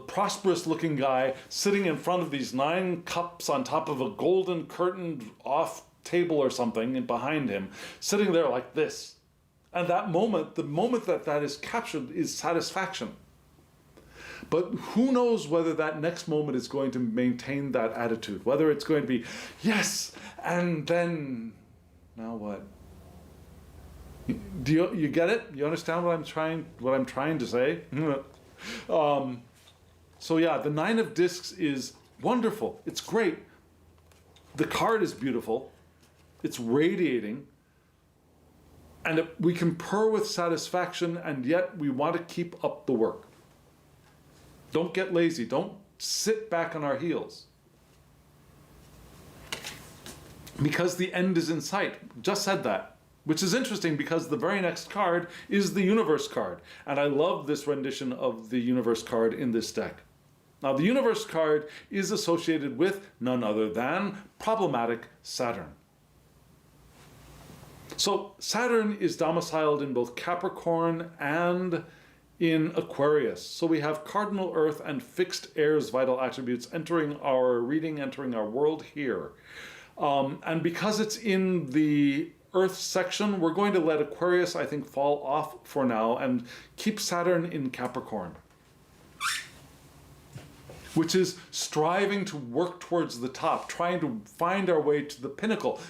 prosperous looking guy sitting in front of these 9 cups on top of a golden curtained off table or something, and behind him, sitting there like this. And that moment, the moment that is captured is satisfaction. But who knows whether that next moment is going to maintain that attitude, whether it's going to be, yes, and then, now what? Do you get it? You understand what I'm trying to say? So yeah, the 9 of Discs is wonderful. It's great. The card is beautiful. It's radiating. And we can purr with satisfaction, and yet we want to keep up the work. Don't get lazy. Don't sit back on our heels. Because the end is in sight. Just said that. Which is interesting because the very next card is the Universe card. And I love this rendition of the Universe card in this deck. Now, the Universe card is associated with none other than problematic Saturn. So Saturn is domiciled in both Capricorn and in Aquarius. So we have cardinal Earth and fixed air's vital attributes entering our reading, entering our world here. And because it's in the Earth section, we're going to let Aquarius, I think, fall off for now and keep Saturn in Capricorn, which is striving to work towards the top, trying to find our way to the pinnacle,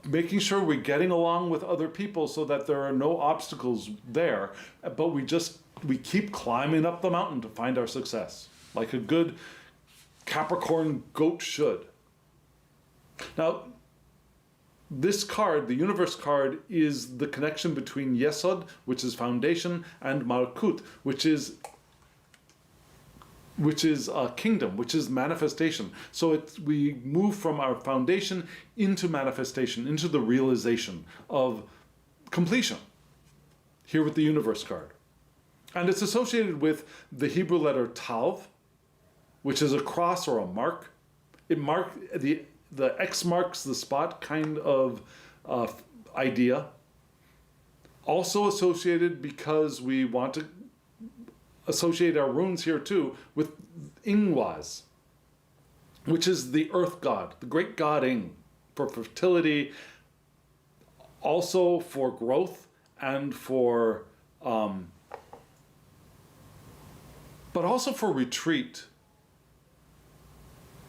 making sure we're getting along with other people so that there are no obstacles there, but we keep climbing up the mountain to find our success, like a good Capricorn goat should. Now, this card, the Universe card, is the connection between Yesod, which is foundation, and Malkut, which is kingdom, which is manifestation. So we move from our foundation into manifestation, into the realization of completion, here with the Universe card. And it's associated with the Hebrew letter Tav, which is a cross or a mark. The X marks the spot kind of idea. Also associated because we want to associate our runes here too with Ingwaz, which is the earth god, the great god Ing, for fertility, also for growth and for, but also for retreat.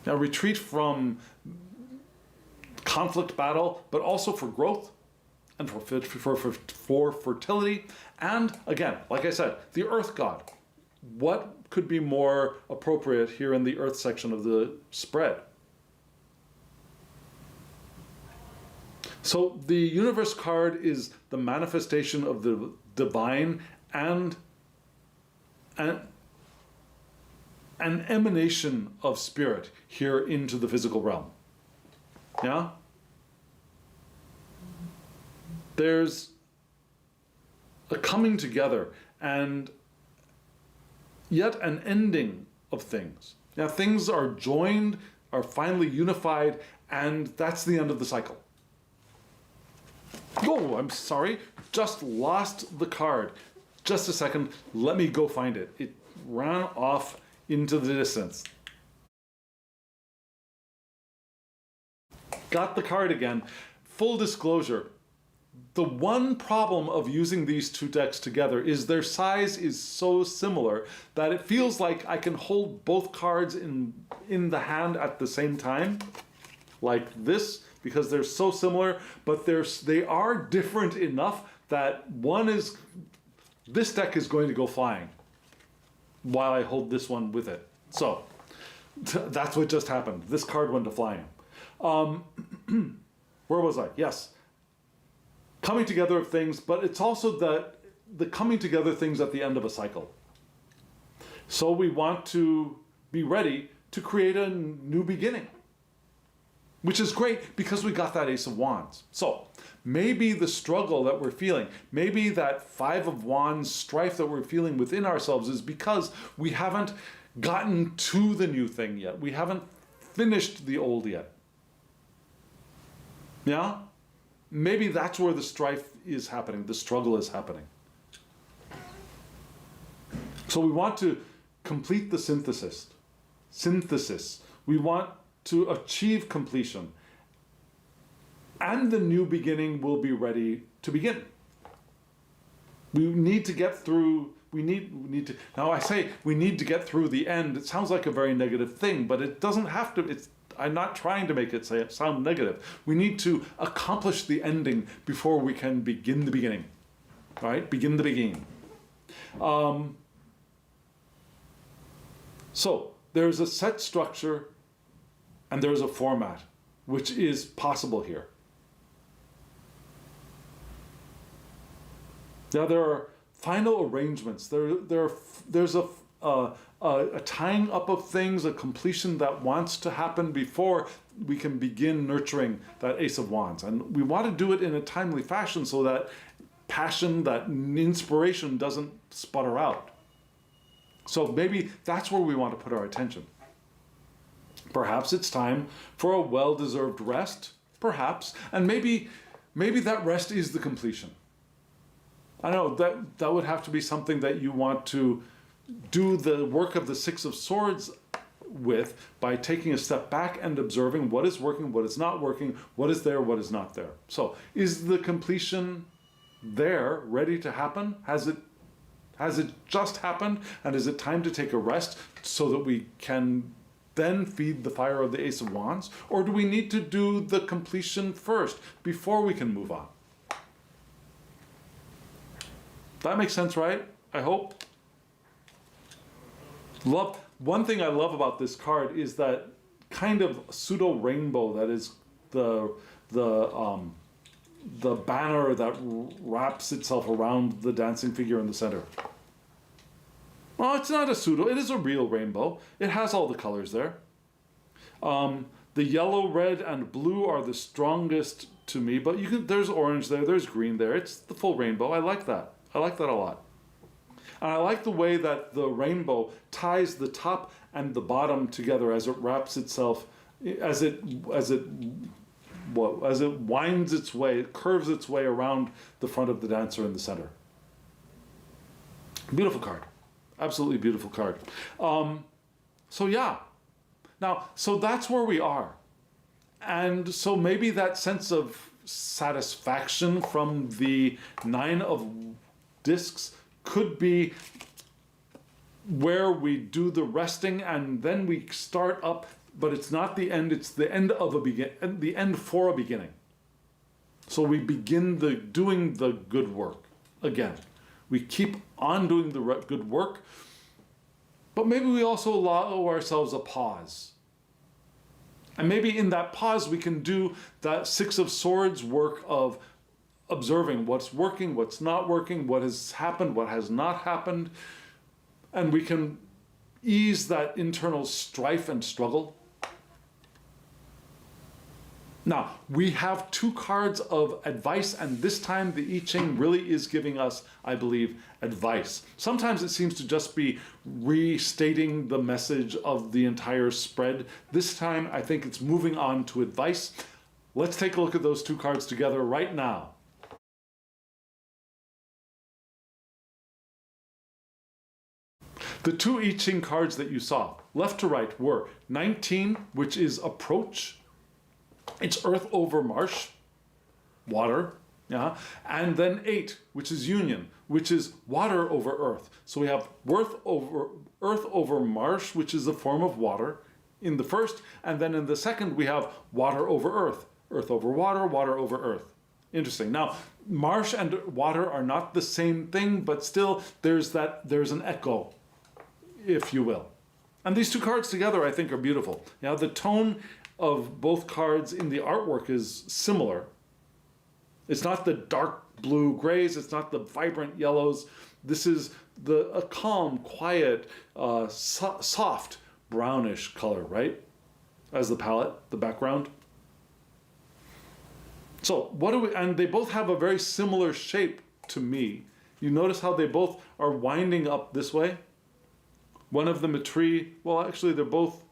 Now, retreat from conflict, battle, but also for growth and for fertility. And again, like I said, the earth god. What could be more appropriate here in the earth section of the spread? So the Universe card is the manifestation of the divine and an emanation of spirit here into the physical realm. Yeah? There's a coming together and yet an ending of things. Now, things are joined, are finally unified, and that's the end of the cycle. Oh, I'm sorry, just lost the card. Just a second, let me go find it. It ran off into the distance. Got the card again. Full disclosure, the one problem of using these two decks together is their size is so similar that it feels like I can hold both cards in the hand at the same time, like this, because they're so similar, but they are different enough that this deck is going to go flying while I hold this one with it. So that's what just happened. This card went to flying. Where was I? Yes. Coming together of things, but it's also the coming together things at the end of a cycle. So we want to be ready to create a new beginning, which is great because we got that Ace of Wands. So maybe the struggle that we're feeling, maybe that Five of Wands strife that we're feeling within ourselves is because we haven't gotten to the new thing yet. We haven't finished the old yet. Yeah? Maybe that's where the strife is happening, the struggle is happening. So we want to complete the synthesis. We want to achieve completion. And the new beginning will be ready to begin. We need to get through, we need to, now I say we need to get through the end. It sounds like a very negative thing, but it doesn't have to, I'm not trying to make it sound negative. We need to accomplish the ending before we can begin the beginning, right? Begin the beginning. So there's a set structure and there's a format, which is possible here. Now there are final arrangements. There's a tying up of things, a completion that wants to happen before we can begin nurturing that Ace of Wands. And we want to do it in a timely fashion so that passion, that inspiration doesn't sputter out. So maybe that's where we want to put our attention. Perhaps it's time for a well-deserved rest, perhaps, and maybe that rest is the completion. I know that would have to be something that you want to do the work of the Six of Swords with by taking a step back and observing what is working, what is not working, what is there, what is not there. So is the completion there, ready to happen? Has it just happened? And is it time to take a rest so that we can then feed the fire of the Ace of Wands? Or do we need to do the completion first before we can move on? That makes sense, right? I hope. One thing I love about this card is that kind of pseudo rainbow that is the banner that wraps itself around the dancing figure in the center. Well, it's not a pseudo, it is a real rainbow. It has all the colors there. The yellow, red, and blue are the strongest to me, but there's orange there, there's green there. It's the full rainbow. I like that. I like that a lot. And I like the way that the rainbow ties the top and the bottom together as it wraps itself, as it winds its way, it curves its way around the front of the dancer in the center. Beautiful card. Absolutely beautiful card. So yeah. Now, so that's where we are. And so maybe that sense of satisfaction from the Nine of Discs could be where we do the resting and then we start up, but it's not the end, it's the end of the end for a beginning. So we begin doing the good work again. We keep on doing the good work, but maybe we also allow ourselves a pause. And maybe in that pause we can do that Six of Swords work of observing what's working, what's not working, what has happened, what has not happened, and we can ease that internal strife and struggle. Now, we have two cards of advice, and this time the I-Ching really is giving us, I believe, advice. Sometimes it seems to just be restating the message of the entire spread. This time, I think it's moving on to advice. Let's take a look at those two cards together right now. The two I-Ching cards that you saw, left to right, were 19, which is approach. It's earth over marsh, water, yeah, and then 8, which is union, which is water over earth. So we have earth over marsh, which is a form of water in the first, and then in the second we have water over earth, earth over water, water over earth. Interesting. Now, marsh and water are not the same thing, but still there's an echo, if you will. And these two cards together, I think, are beautiful. Now, the tone of both cards in the artwork is similar. It's not the dark blue grays, it's not the vibrant yellows. This is a calm, quiet, soft, brownish color, right? As the palette, the background. So and they both have a very similar shape to me. You notice how they both are winding up this way? One of them a tree. Well, actually, they're both.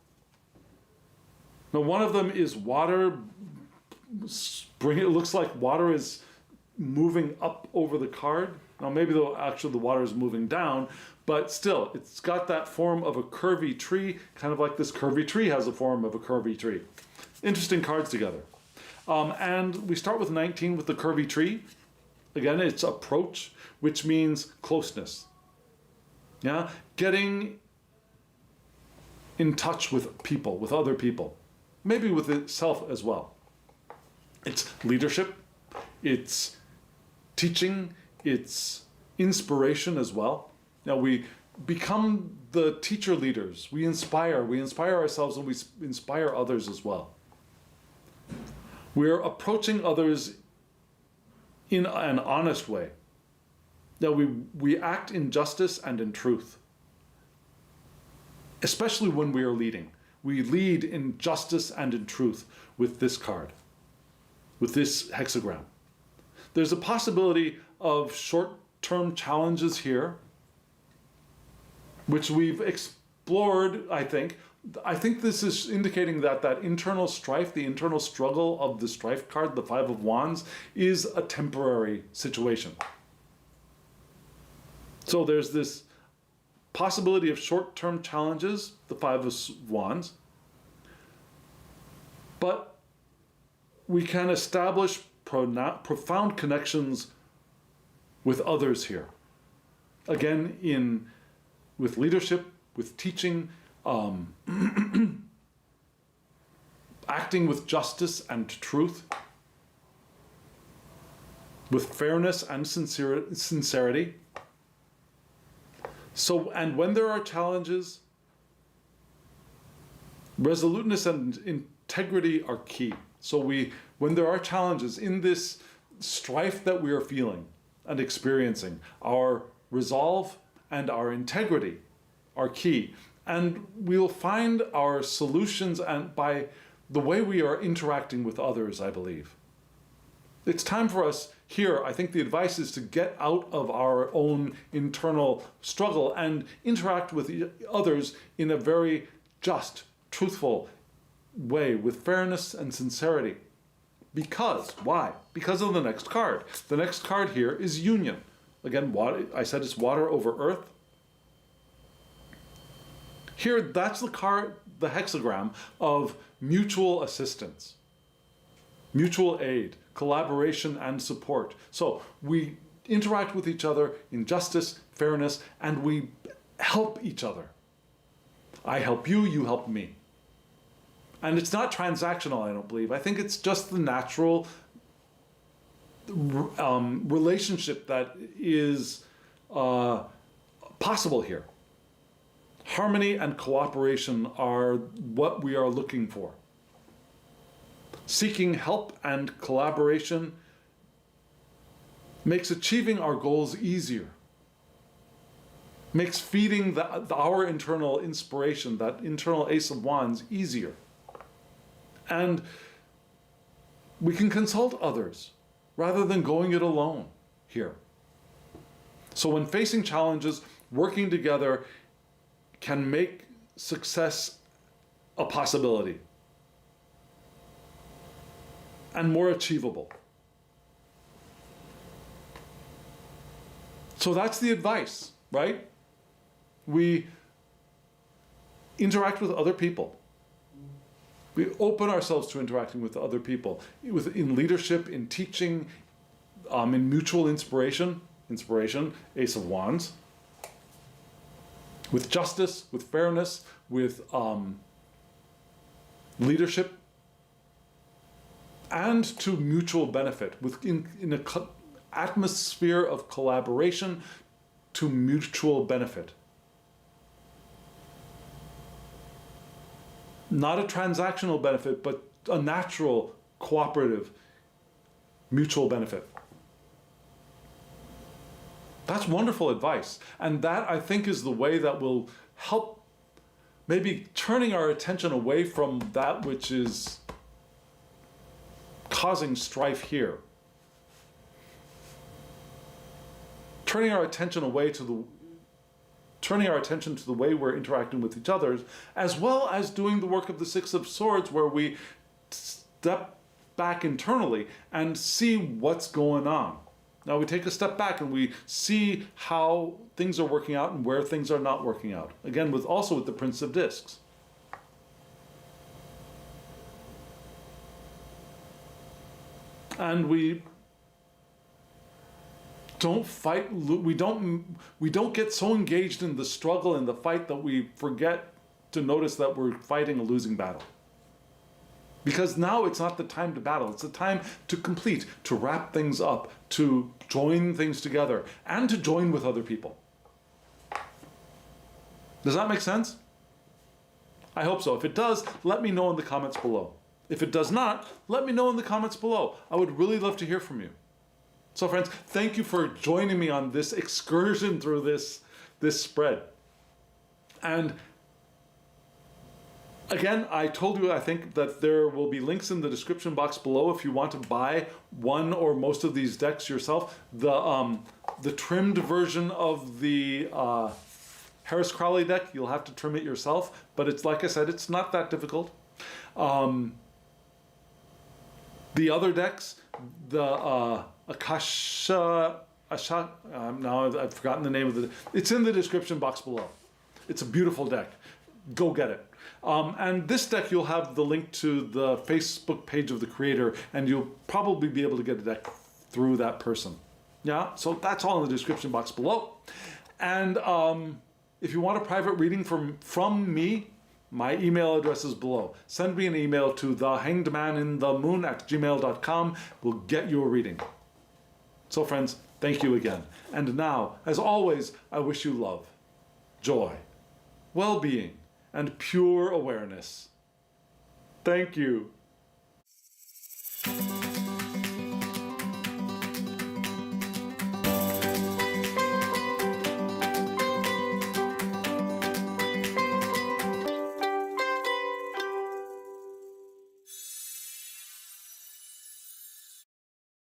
No, one of them is water. It looks like water is moving up over the card. Now, maybe actually the water is moving down, but still, it's got that form of a curvy tree, kind of like this curvy tree has a form of a curvy tree. Interesting cards together. And we start with 19 with the curvy tree. Again, it's approach, which means closeness. Yeah, getting in touch with people, with other people, maybe with itself as well. It's leadership, it's teaching, it's inspiration as well. Now we become the teacher leaders. We inspire ourselves, and we inspire others as well. We're approaching others in an honest way. Now we act in justice and in truth, especially when we are leading. We lead in justice and in truth with this card, with this hexagram. There's a possibility of short-term challenges here, which we've explored, I think. I think this is indicating that that internal strife, the internal struggle of the strife card, the Five of Wands, is a temporary situation. So there's this possibility of short-term challenges, the Five of Wands, but we can establish profound connections with others here. Again, with leadership, with teaching, acting with justice and truth, with fairness and sincerity. So, and when there are challenges, resoluteness and integrity are key. So when there are challenges in this strife that we are feeling and experiencing, our resolve and our integrity are key. And we'll find our solutions and by the way we are interacting with others, I believe. It's time for us here, I think the advice is to get out of our own internal struggle and interact with others in a very just, truthful way with fairness and sincerity. Because, why? Because of the next card. The next card here is union. Again, water, I said it's water over earth. Here, that's the card, the hexagram of mutual assistance, mutual aid, collaboration and support. So we interact with each other in justice, fairness, and we help each other. I help you, you help me. And it's not transactional, I don't believe. I think it's just the natural relationship that is possible here. Harmony and cooperation are what we are looking for. Seeking help and collaboration makes achieving our goals easier. Makes feeding our internal inspiration, that internal Ace of Wands, easier. And we can consult others rather than going it alone here. So when facing challenges, working together can make success a possibility and more achievable. So that's the advice, right? We interact with other people. We open ourselves to interacting with other people, in leadership, in teaching, in mutual inspiration, Ace of Wands, with justice, with fairness, with leadership, and to mutual benefit, in an atmosphere of collaboration to mutual benefit. Not a transactional benefit, but a natural, cooperative, mutual benefit. That's wonderful advice. And that, I think, is the way that will help maybe turning our attention away from that which is causing strife here. Turning our attention away to turning our attention to the way we're interacting with each other, as well as doing the work of the Six of Swords, where we step back internally and see what's going on. Now we take a step back and we see how things are working out and where things are not working out. Again, also with the Prince of Discs. And we don't fight, we don't get so engaged in the struggle and the fight that we forget to notice that we're fighting a losing battle. Because now it's not the time to battle, it's the time to complete, to wrap things up, to join things together, and to join with other people. Does that make sense? I hope so. If it does, let me know in the comments below. If it does not, let me know in the comments below. I would really love to hear from you. So friends, thank you for joining me on this excursion through this spread. And again, I told you, I think, that there will be links in the description box below if you want to buy one or most of these decks yourself. The trimmed version of the Harris-Crowley deck, you'll have to trim it yourself, but it's, like I said, it's not that difficult. The other decks, the now I've forgotten the name of it. It's in the description box below. It's a beautiful deck. Go get it. And this deck, you'll have the link to the Facebook page of the creator, and you'll probably be able to get a deck through that person. Yeah, so that's all in the description box below. And if you want a private reading from me, my email address is below. Send me an email to thehangedmaninthemoon@gmail.com. We'll get you a reading. So friends, thank you again. And now, as always, I wish you love, joy, well-being, and pure awareness. Thank you.